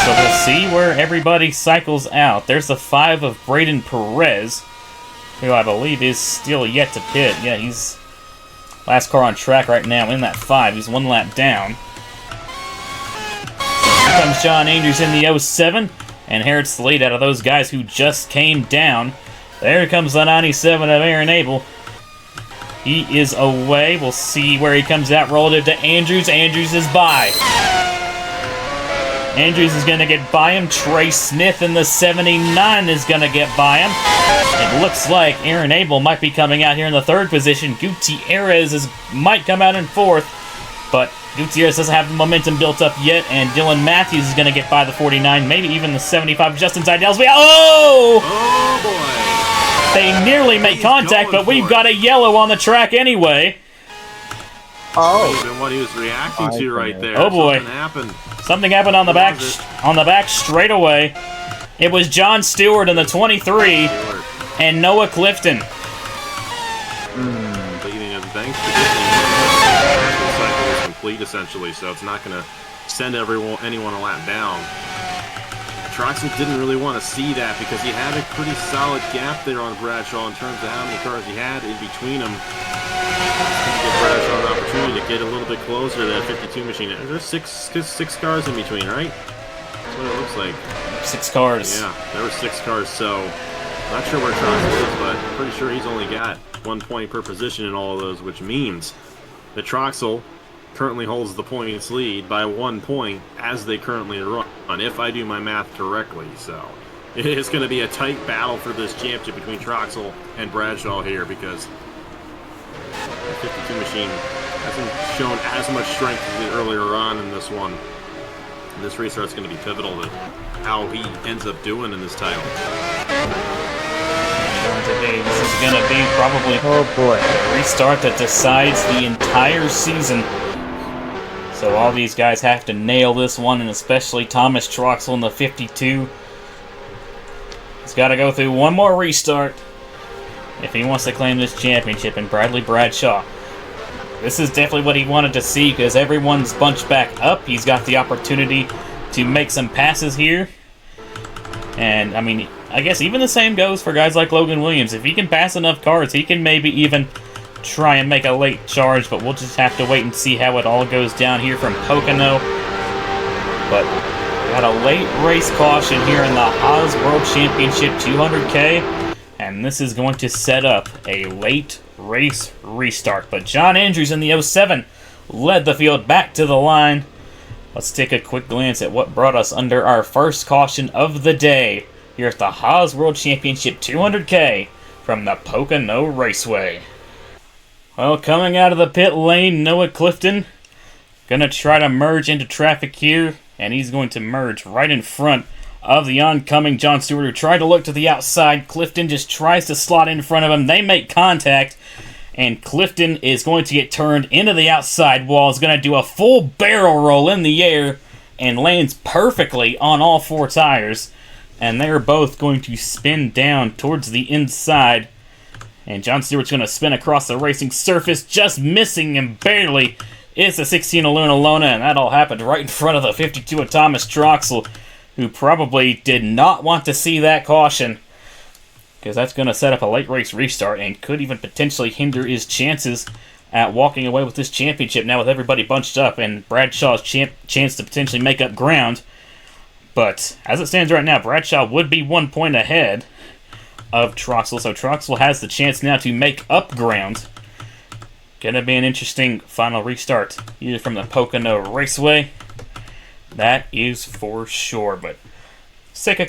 S3: So we'll see where everybody cycles out. There's the 5 of Braden Perez, who I believe is still yet to pit. Yeah, he's last car on track right now in that 5. He's 1 lap down. Here comes John Andrews in the 07, and inherits the lead out of those guys who just came down. There comes the 97 of Aaron Abel. He is away. We'll see where he comes out relative to Andrews. Andrews is by. Andrews is going to get by him. Trey Smith in the 79 is going to get by him. It looks like Aaron Abel might be coming out here in the 3rd position. Gutierrez might come out in 4th, but Gutierrez doesn't have the momentum built up yet, and Dylan Matthews is going to get by the 49, maybe even the 75 just inside Dellsby. Oh!
S4: Oh, boy.
S3: They nearly make contact, but we've got a yellow on the track anyway.
S5: Oh.
S4: Even what he was reacting to right there.
S3: Oh boy. Something happened on the back straightaway. It was John Stewart in the 23 and Noah Clifton.
S4: Beginning of the bank the cycle is complete essentially, so it's not going to send anyone a lap down. Troxell didn't really want to see that because he had a pretty solid gap there on Bradshaw in terms of how many cars he had in between them. Give Bradshaw an opportunity to get a little bit closer to that 52 machine. There's six cars in between, right? That's what it looks like.
S3: 6 cars.
S4: Yeah, there were 6 cars, so not sure where Troxell is, but I'm pretty sure he's only got 1 point per position in all of those, which means that Troxell currently holds the points lead by 1 point as they currently run, if I do my math correctly. So it is going to be a tight battle for this championship between Troxell and Bradshaw here, because the 52 machine hasn't shown as much strength as it earlier on in this one. This restart's going to be pivotal to how he ends up doing in this title.
S3: This is going to be probably a restart that decides the entire season. So all these guys have to nail this one, and especially Thomas Troxell in the 52. He's got to go through one more restart if he wants to claim this championship. And Bradley Bradshaw, this is definitely what he wanted to see, because everyone's bunched back up. He's got the opportunity to make some passes here. And, I mean, I guess even the same goes for guys like Logan Williams. If he can pass enough cars, he can maybe even try and make a late charge, but we'll just have to wait and see how it all goes down here from Pocono. But we got a late race caution here in the Haas World Championship 200K, and this is going to set up a late race restart. But John Andrews in the 07 led the field back to the line. Let's take a quick glance at what brought us under our first caution of the day here at the Haas World Championship 200K from the Pocono Raceway. Well, coming out of the pit lane, Noah Clifton gonna try to merge into traffic here, and he's going to merge right in front of the oncoming John Stewart, who tried to look to the outside. Clifton just tries to slot in front of him. They make contact, and Clifton is going to get turned into the outside wall. Is going to do a full barrel roll in the air and lands perfectly on all 4 tires. And they're both going to spin down towards the inside. And John Stewart's going to spin across the racing surface, just missing him barely. It's a 16 of Luna Lona, and that all happened right in front of the 52 of Thomas Troxell, who probably did not want to see that caution, because that's going to set up a late race restart and could even potentially hinder his chances at walking away with this championship now with everybody bunched up and Bradshaw's chance to potentially make up ground. But as it stands right now, Bradshaw would be 1 point ahead of Troxell, so Troxell has the chance now to make up ground. Gonna be an interesting final restart either from the Pocono Raceway. That is for sure. But let's take a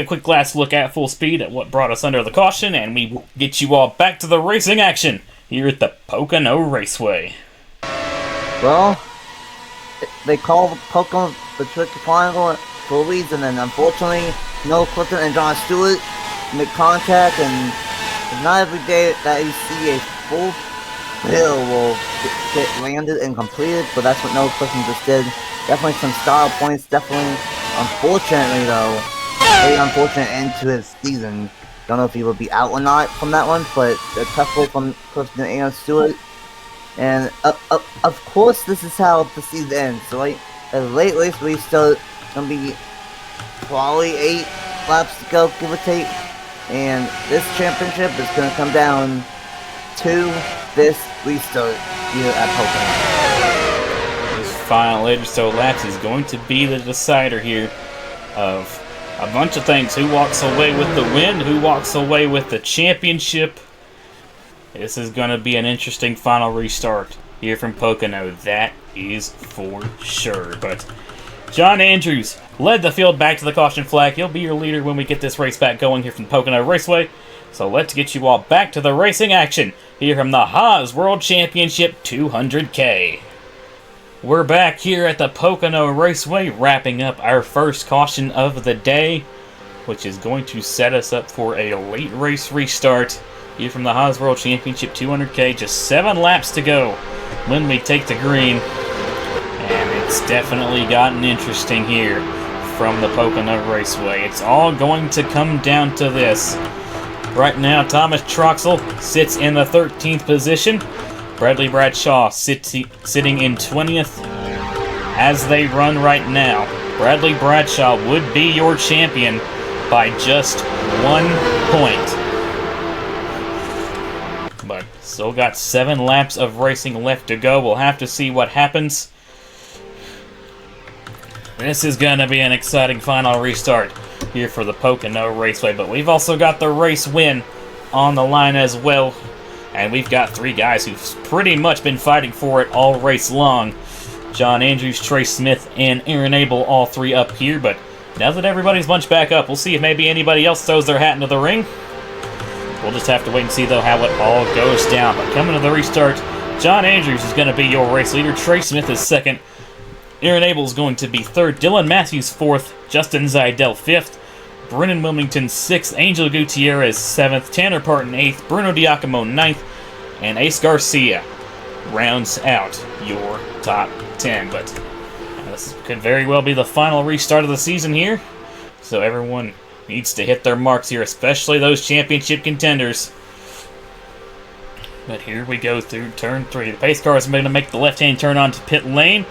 S3: quick last look at full speed at what brought us under the caution, and we will get you all back to the racing action here at the Pocono Raceway.
S5: Well, they call Pocono the tricky triangle for a reason, and unfortunately, Noah Clifton and John Stewart make contact, and it's not every day that you see a full still will get landed and completed, but that's what Noah Clifton just did. Definitely some style points. Definitely, unfortunately though, very unfortunate end to his season. Don't know if he will be out or not from that one, but a tough goal from Clifton and Stewart. And of course, this is how the season ends. So like, at the late race, we still gonna be probably 8 laps to go, give or take. And this championship is gonna come down to this restart here at Pocono.
S3: This final 8 or so laps is going to be the decider here of a bunch of things. Who walks away with the win? Who walks away with the championship? This is going to be an interesting final restart here from Pocono. That is for sure. But John Andrews led the field back to the caution flag. He'll be your leader when we get this race back going here from Pocono Raceway. So let's get you all back to the racing action here from the Haas World Championship 200K. We're back here at the Pocono Raceway, wrapping up our first caution of the day, which is going to set us up for a late race restart here from the Haas World Championship 200K. Just 7 laps to go when we take the green, and it's definitely gotten interesting here from the Pocono Raceway. It's all going to come down to this. Right now, Thomas Troxell sits in the 13th position. Bradley Bradshaw sitting in 20th as they run right now. Bradley Bradshaw would be your champion by just 1 point. But still got 7 laps of racing left to go. We'll have to see what happens. This is going to be an exciting final restart here for the Pocono Raceway, but we've also got the race win on the line as well, and we've got 3 guys who've pretty much been fighting for it all race long. John Andrews, Trey Smith, and Aaron Abel, all 3 up here, but now that everybody's bunched back up, we'll see if maybe anybody else throws their hat into the ring. We'll just have to wait and see, though, how it all goes down. But coming to the restart, John Andrews is going to be your race leader. Trey Smith is 2nd. Aaron Abel is going to be 3rd. Dylan Matthews 4th. Justin Zidell 5th. Brennan Wilmington 6th. Angel Gutierrez 7th. Tanner Parton 8th. Bruno Diacomo 9th. And Ace Garcia rounds out your top 10. But this could very well be the final restart of the season here. So everyone needs to hit their marks here, especially those championship contenders. But here we go through turn 3. The pace car is going to make the left-hand turn onto pit lane.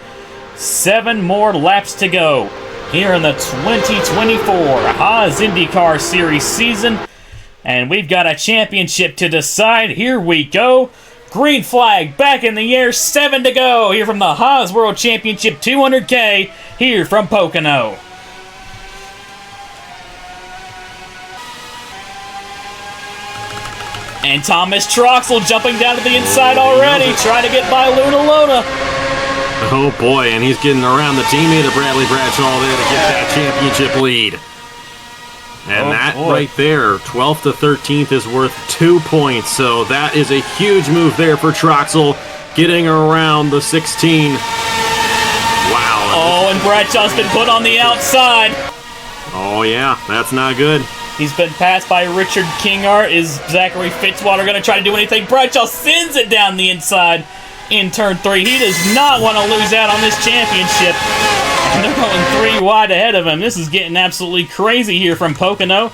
S3: 7 more laps to go here in the 2024 Haas IndyCar Series season. And we've got a championship to decide. Here we go. Green flag back in the air. 7 to go here from the Haas World Championship 200K here from Pocono. And Thomas Troxell jumping down to the inside already, trying to get by Luna Lona.
S4: Oh boy, and he's getting around the teammate of Bradley Bradshaw there to get that championship lead. And right there, 12th to 13th is worth 2 points, so that is a huge move there for Troxell, getting around the 16. Wow.
S3: Oh, and Bradshaw's been put on the outside.
S4: Oh yeah, that's not good.
S3: He's been passed by Richard Kingart. Is Zachary Fitzwater going to try to do anything? Bradshaw sends it down the inside in turn 3. He does not want to lose out on this championship. And they're going 3 wide ahead of him. This is getting absolutely crazy here from Pocono.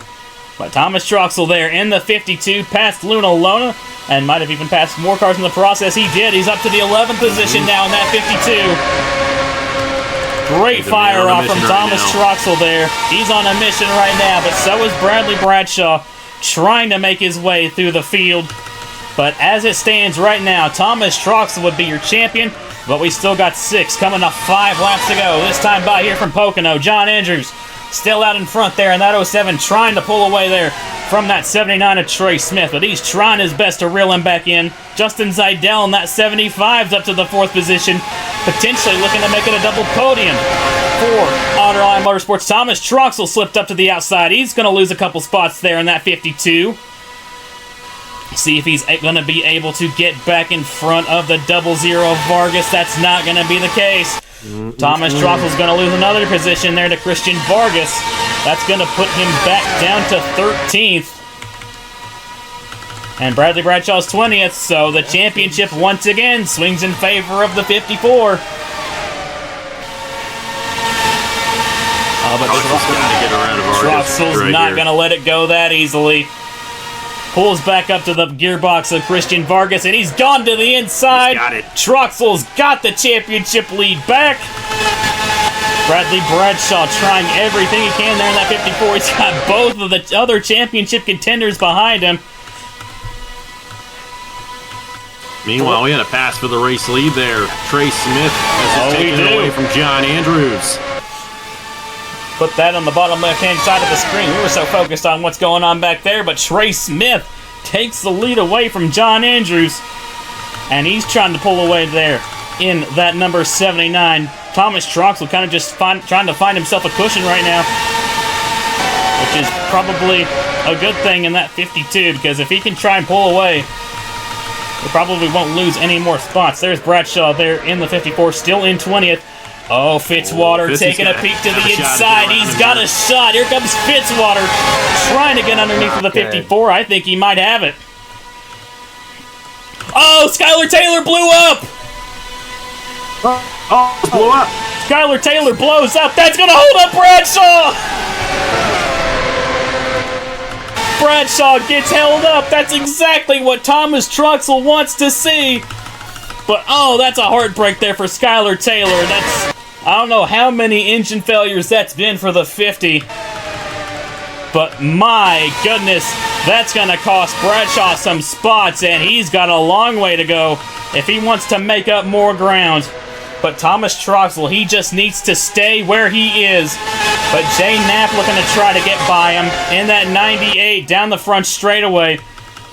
S3: But Thomas Troxell there in the 52, past Luna Lona, and might have even passed more cars in the process. He did. He's up to the 11th position now in that 52. Great fire off from Thomas Troxell there. He's on a mission right now, but so is Bradley Bradshaw, trying to make his way through the field. But as it stands right now, Thomas Troxell would be your champion, but we still got 6 coming up, 5 laps to go. This time by here from Pocono, John Andrews still out in front there in that 07, trying to pull away there from that 79 of Trey Smith, but he's trying his best to reel him back in. Justin Zidell in that 75's up to the 4th position, potentially looking to make it a double podium for Honor Motorsports. Thomas Troxell slipped up to the outside. He's going to lose a couple spots there in that 52. See if he's going to be able to get back in front of the 00 Vargas. That's not going to be the case. Thomas Troxell's going to lose another position there to Christian Vargas. That's going to put him back down to 13th. And Bradley Bradshaw's 20th, so the championship once again swings in favor of the 54. Oh, but Troxell's not going to let it go that easily. Pulls back up to the gearbox of Christian Vargas, and he's gone to the inside.
S4: He's got it.
S3: Troxell's got the championship lead back. Bradley Bradshaw trying everything he can there in that 54. He's got both of the other championship contenders behind him.
S4: Meanwhile, we had a pass for the race lead there. Trey Smith has taken it away from John Andrews.
S3: Put that on the bottom left-hand side of the screen. We were so focused on what's going on back there, but Trey Smith takes the lead away from John Andrews, and he's trying to pull away there in that number 79. Thomas Troxell kind of just trying to find himself a cushion right now, which is probably a good thing in that 52, because if he can try and pull away, he probably won't lose any more spots. There's Bradshaw there in the 54, still in 20th. Oh, Fitzwater taking a peek to the inside. He's got a shot. Here comes Fitzwater trying to get underneath of the 54. I think he might have it. Oh, Skylar Taylor blew up.
S4: Oh, blew up.
S3: Skylar Taylor blows up. That's going to hold up Bradshaw. Bradshaw gets held up. That's exactly what Thomas Troxell wants to see. But, oh, that's a heartbreak there for Skylar Taylor. I don't know how many engine failures that's been for the 50. But, my goodness, that's going to cost Bradshaw some spots, and he's got a long way to go if he wants to make up more ground. But Thomas Troxell, he just needs to stay where he is. But Jay Knapp looking to try to get by him in that 98 down the front straightaway.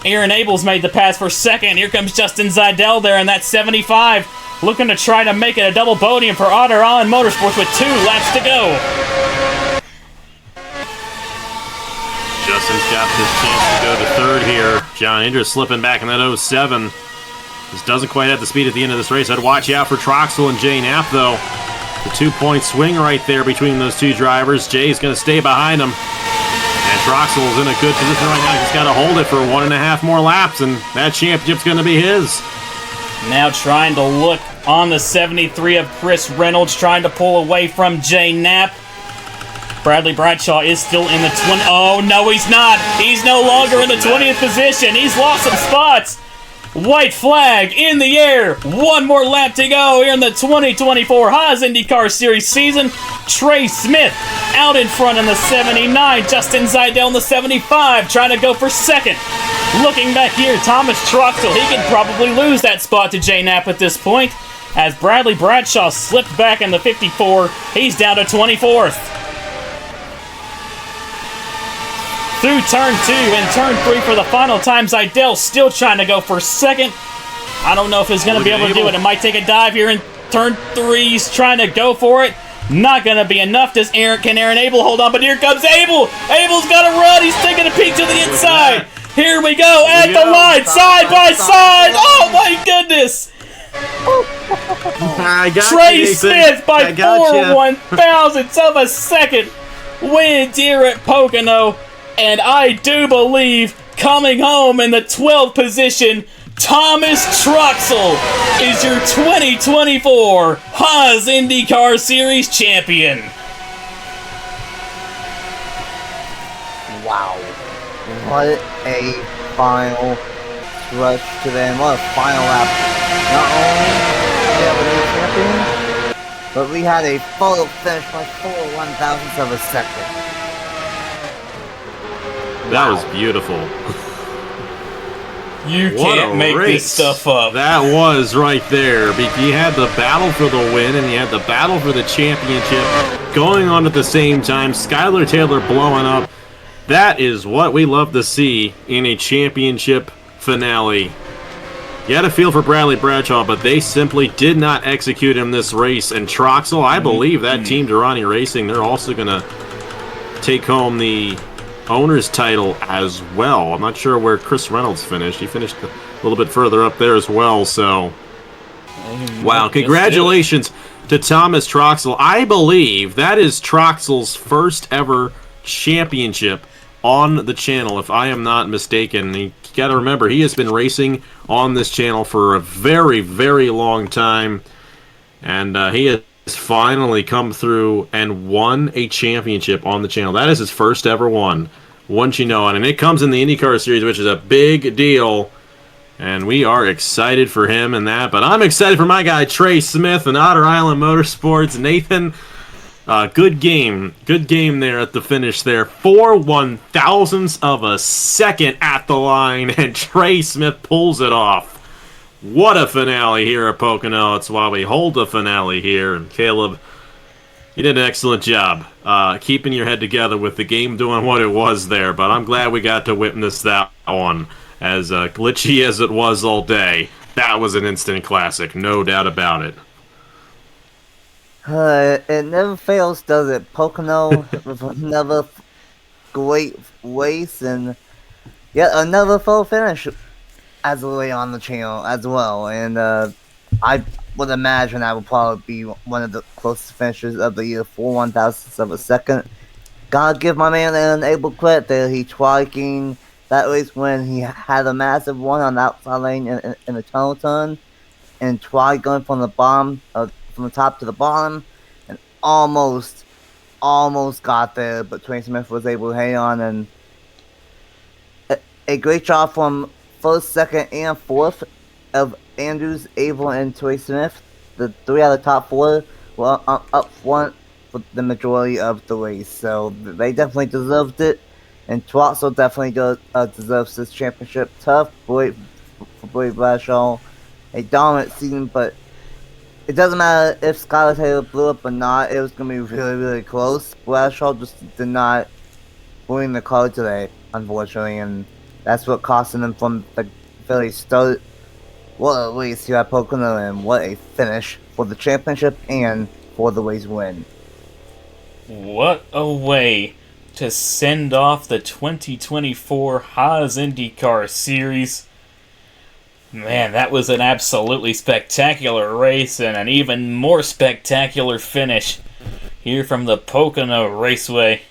S3: Aaron Abels made the pass for second. Here comes Justin Zeidel there in that 75. Looking to try to make it a double podium for Otter Island Motorsports with 2 laps to go.
S4: Justin's got this chance to go to third here. John Andrews slipping back in that 07. This doesn't quite have the speed at the end of this race. I'd watch out for Troxell and Jay Knapp, though. The 2-point swing right there between those two drivers. Jay's going to stay behind him. And Troxell's in a good position right now. He's got to hold it for 1.5 more laps, and that championship's going to be his.
S3: Now trying to look on the 73 of Chris Reynolds, trying to pull away from Jay Knapp. Bradley Bradshaw is still in the 20. Oh, no, he's not. He's no longer in the 20th position. He's lost some spots. White flag in the air. 1 more lap to go here in the 2024 Haas IndyCar Series season. Trey Smith out in front in the 79. Justin Zeidel in the 75 trying to go for second. Looking back here, Thomas Troxell. He could probably lose that spot to Jay Knapp at this point, as Bradley Bradshaw slipped back in the 54. He's down to 24th. Through turn 2 and turn 3 for the final time, Zeidel still trying to go for second. I don't know if he's going to be able to do it. It might take a dive here in turn 3. He's trying to go for it. Not going to be enough. Can Aaron Abel hold on? But here comes Abel. Abel's got to run. He's taking a peek to the inside. Here we go at the line, side by side. Oh my goodness! Trey Smith by 4/1000ths of a second wins here at Pocono, and I do believe coming home in the 12th position, Thomas Troxell is your 2024 Haas IndyCar Series champion.
S5: Wow. What a final stretch to them. What a final lap. Not only did we have a new champion, but we had a photo finish by 4/1000ths of a second.
S4: That was beautiful.
S3: You can't make this stuff up.
S4: That was right there. You had the battle for the win, and you had the battle for the championship going on at the same time. Skylar Taylor blowing up. That is what we love to see in a championship finale. You had a feel for Bradley Bradshaw, but they simply did not execute in this race. And Troxell, I believe that Team Durrani Racing, they're also going to take home the owner's title as well. I'm not sure where Chris Reynolds finished. He finished a little bit further up there as well. So, wow, congratulations to Thomas Troxell. I believe that is Troxell's first ever championship on the channel, if I am not mistaken. He got to remember, he has been racing on this channel for a very, very long time. And he has finally come through and won a championship on the channel. That is his first ever one, once you know it. And it comes in the IndyCar Series, which is a big deal. And we are excited for him and that. But I'm excited for my guy, Trey Smith and Otter Island Motorsports. Nathan, good game. Good game there at the finish there. 4/1000ths of a second at the line. And Trey Smith pulls it off. What a finale here at Pocono. It's why we hold the finale here. And Caleb, you did an excellent job keeping your head together with the game doing what it was there. But I'm glad we got to witness that one. As glitchy as it was all day, that was an instant classic, no doubt about it.
S5: It never fails, does it? Pocono with another great race and yet another full finish as way on the channel as well. And I would imagine that would probably be one of the closest finishes of the year, 4/1000ths of a second. Gotta give my man an able credit there. He twiking that race when he had a massive one on the outside lane in the tunnel turn, and tried going from the bottom, from the top to the bottom, and almost got there, but Trey Smith was able to hang on, and a great job from first, second, and fourth of Andrews, Abel, and Trey Smith. The 3 out of the top 4 were up front for the majority of the race, so they definitely deserved it. And Troxell definitely deserves this championship. Tough boy for Bradley Bradshaw. A dominant season, but it doesn't matter if Skylar Taylor blew up or not. It was going to be really, really close. Bradshaw just did not win the car today, unfortunately. And that's what cost him from the very start. What a race here at Pocono, and what a finish for the championship and for the race win.
S3: What a way to send off the 2024 Haas IndyCar Series. Man, that was an absolutely spectacular race and an even more spectacular finish here from the Pocono Raceway.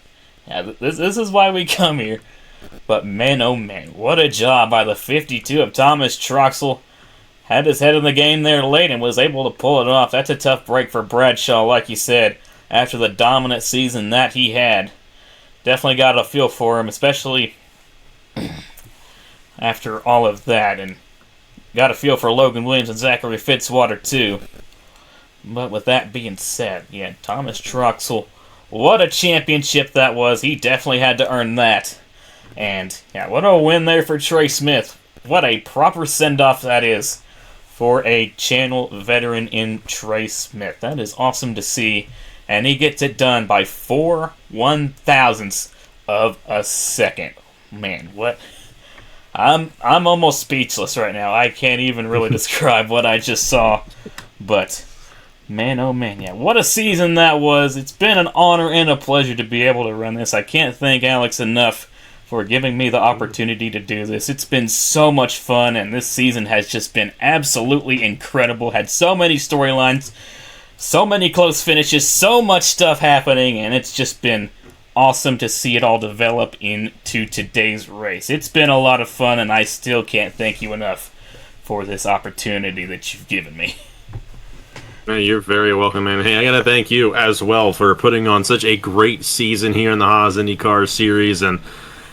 S3: Yeah, this is why we come here. But man, oh man, what a job by the 52 of Thomas Troxell. Had his head in the game there late and was able to pull it off. That's a tough break for Bradshaw, like you said, after the dominant season that he had. Definitely got a feel for him, especially after all of that. And got a feel for Logan Williams and Zachary Fitzwater, too. But with that being said, yeah, Thomas Troxell, what a championship that was. He definitely had to earn that. And, yeah, what a win there for Trey Smith. What a proper send-off that is for a channel veteran in Trey Smith. That is awesome to see. And he gets it done by 4/1000ths of a second. Man, what? I'm almost speechless right now. I can't even really describe what I just saw. But, man, oh man, yeah, what a season that was. It's been an honor and a pleasure to be able to run this. I can't thank Alex enough for giving me the opportunity to do this. It's been so much fun, and this season has just been absolutely incredible. Had so many storylines, so many close finishes, so much stuff happening, and it's just been awesome to see it all develop into today's race. It's been a lot of fun, and I still can't thank you enough for this opportunity that you've given me.
S4: Man, you're very welcome, man. Hey, I gotta thank you as well for putting on such a great season here in the Haas IndyCar Series. And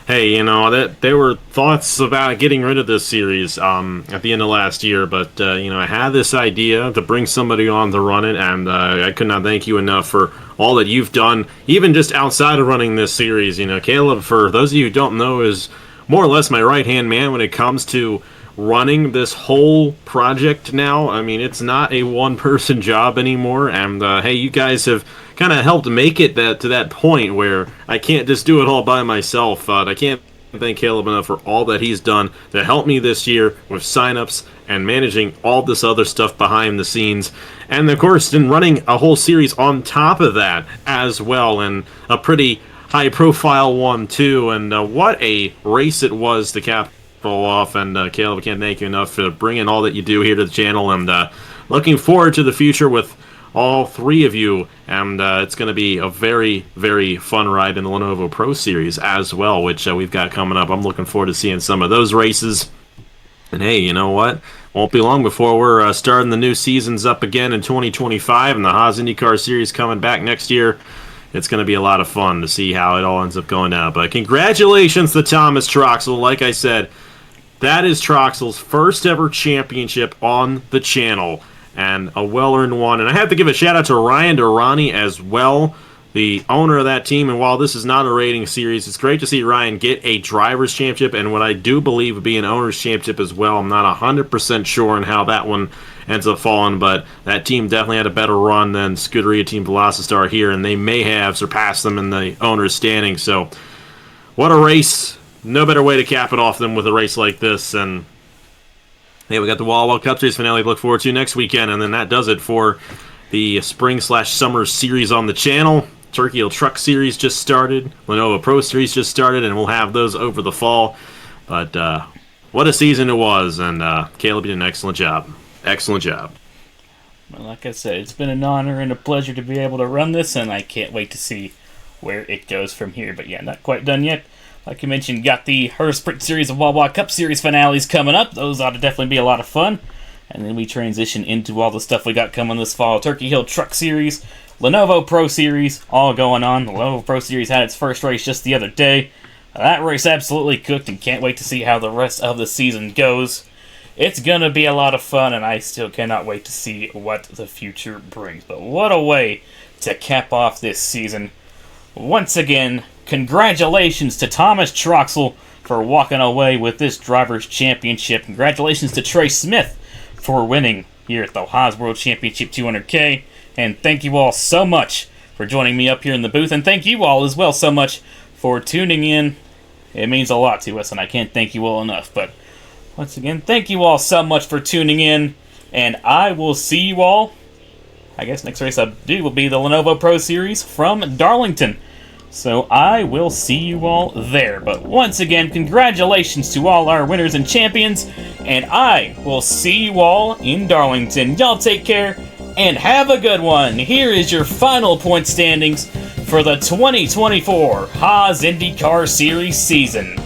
S4: hey, you know, that there were thoughts about getting rid of this series at the end of last year, but you know, I had this idea to bring somebody on to run it, and I could not thank you enough for all that you've done, even just outside of running this series. You know, Caleb, for those of you who don't know, is more or less my right-hand man when it comes to running this whole project now. I mean, it's not a one-person job anymore, and hey, you guys have kind of helped make it to that point where I can't just do it all by myself. I can't thank Caleb enough for all that he's done to help me this year with signups and managing all this other stuff behind the scenes, and of course in running a whole series on top of that as well, and a pretty high-profile one too. And what a race it was to cap off. And Caleb, I can't thank you enough for bringing all that you do here to the channel, and looking forward to the future with all three of you, and it's going to be a very, very fun ride in the Lenovo Pro Series as well, which we've got coming up. I'm looking forward to seeing some of those races. And hey, you know what? Won't be long before we're starting the new seasons up again in 2025, and the Haas IndyCar Series coming back next year. It's going to be a lot of fun to see how it all ends up going down. But congratulations to Thomas Troxell. Like I said, that is Troxell's first ever championship on the channel, and a well-earned one. And I have to give a shout-out to Ryan Durrani as well, the owner of that team. And while this is not a rating series, it's great to see Ryan get a driver's championship, and what I do believe would be an owner's championship as well. I'm not 100% sure on how that one ends up falling, but that team definitely had a better run than Scuderia Team Velocitar here, and they may have surpassed them in the owner's standing. So what a race. No better way to cap it off than with a race like this. And hey, we got the Walla Cup Series finale to look forward to next weekend, and then that does it for the spring/summer series on the channel. Turkey Hill Truck Series just started, Lenovo Pro Series just started, and we'll have those over the fall. But what a season it was, and Caleb did an excellent job. Excellent job.
S3: Well, like I said, it's been an honor and a pleasure to be able to run this, and I can't wait to see where it goes from here. But yeah, not quite done yet. Like you mentioned, got the Her Sprint Series of Wawa Cup Series finales coming up. Those ought to definitely be a lot of fun. And then we transition into all the stuff we got coming this fall. Turkey Hill Truck Series, Lenovo Pro Series, all going on. The Lenovo Pro Series had its first race just the other day. That race absolutely cooked, and can't wait to see how the rest of the season goes. It's going to be a lot of fun, and I still cannot wait to see what the future brings. But what a way to cap off this season. Once again, congratulations to Thomas Troxell for walking away with this Drivers' Championship. Congratulations to Trey Smith for winning here at the Haas World Championship 200K. And thank you all so much for joining me up here in the booth. And thank you all as well so much for tuning in. It means a lot to us, and I can't thank you all enough. But once again, thank you all so much for tuning in. And I will see you all. I guess next race I do will be the Lenovo Pro Series from Darlington. So I will see you all there. But once again, congratulations to all our winners and champions. And I will see you all in Darlington. Y'all take care and have a good one. Here is your final point standings for the 2024 Haas IndyCar Series season.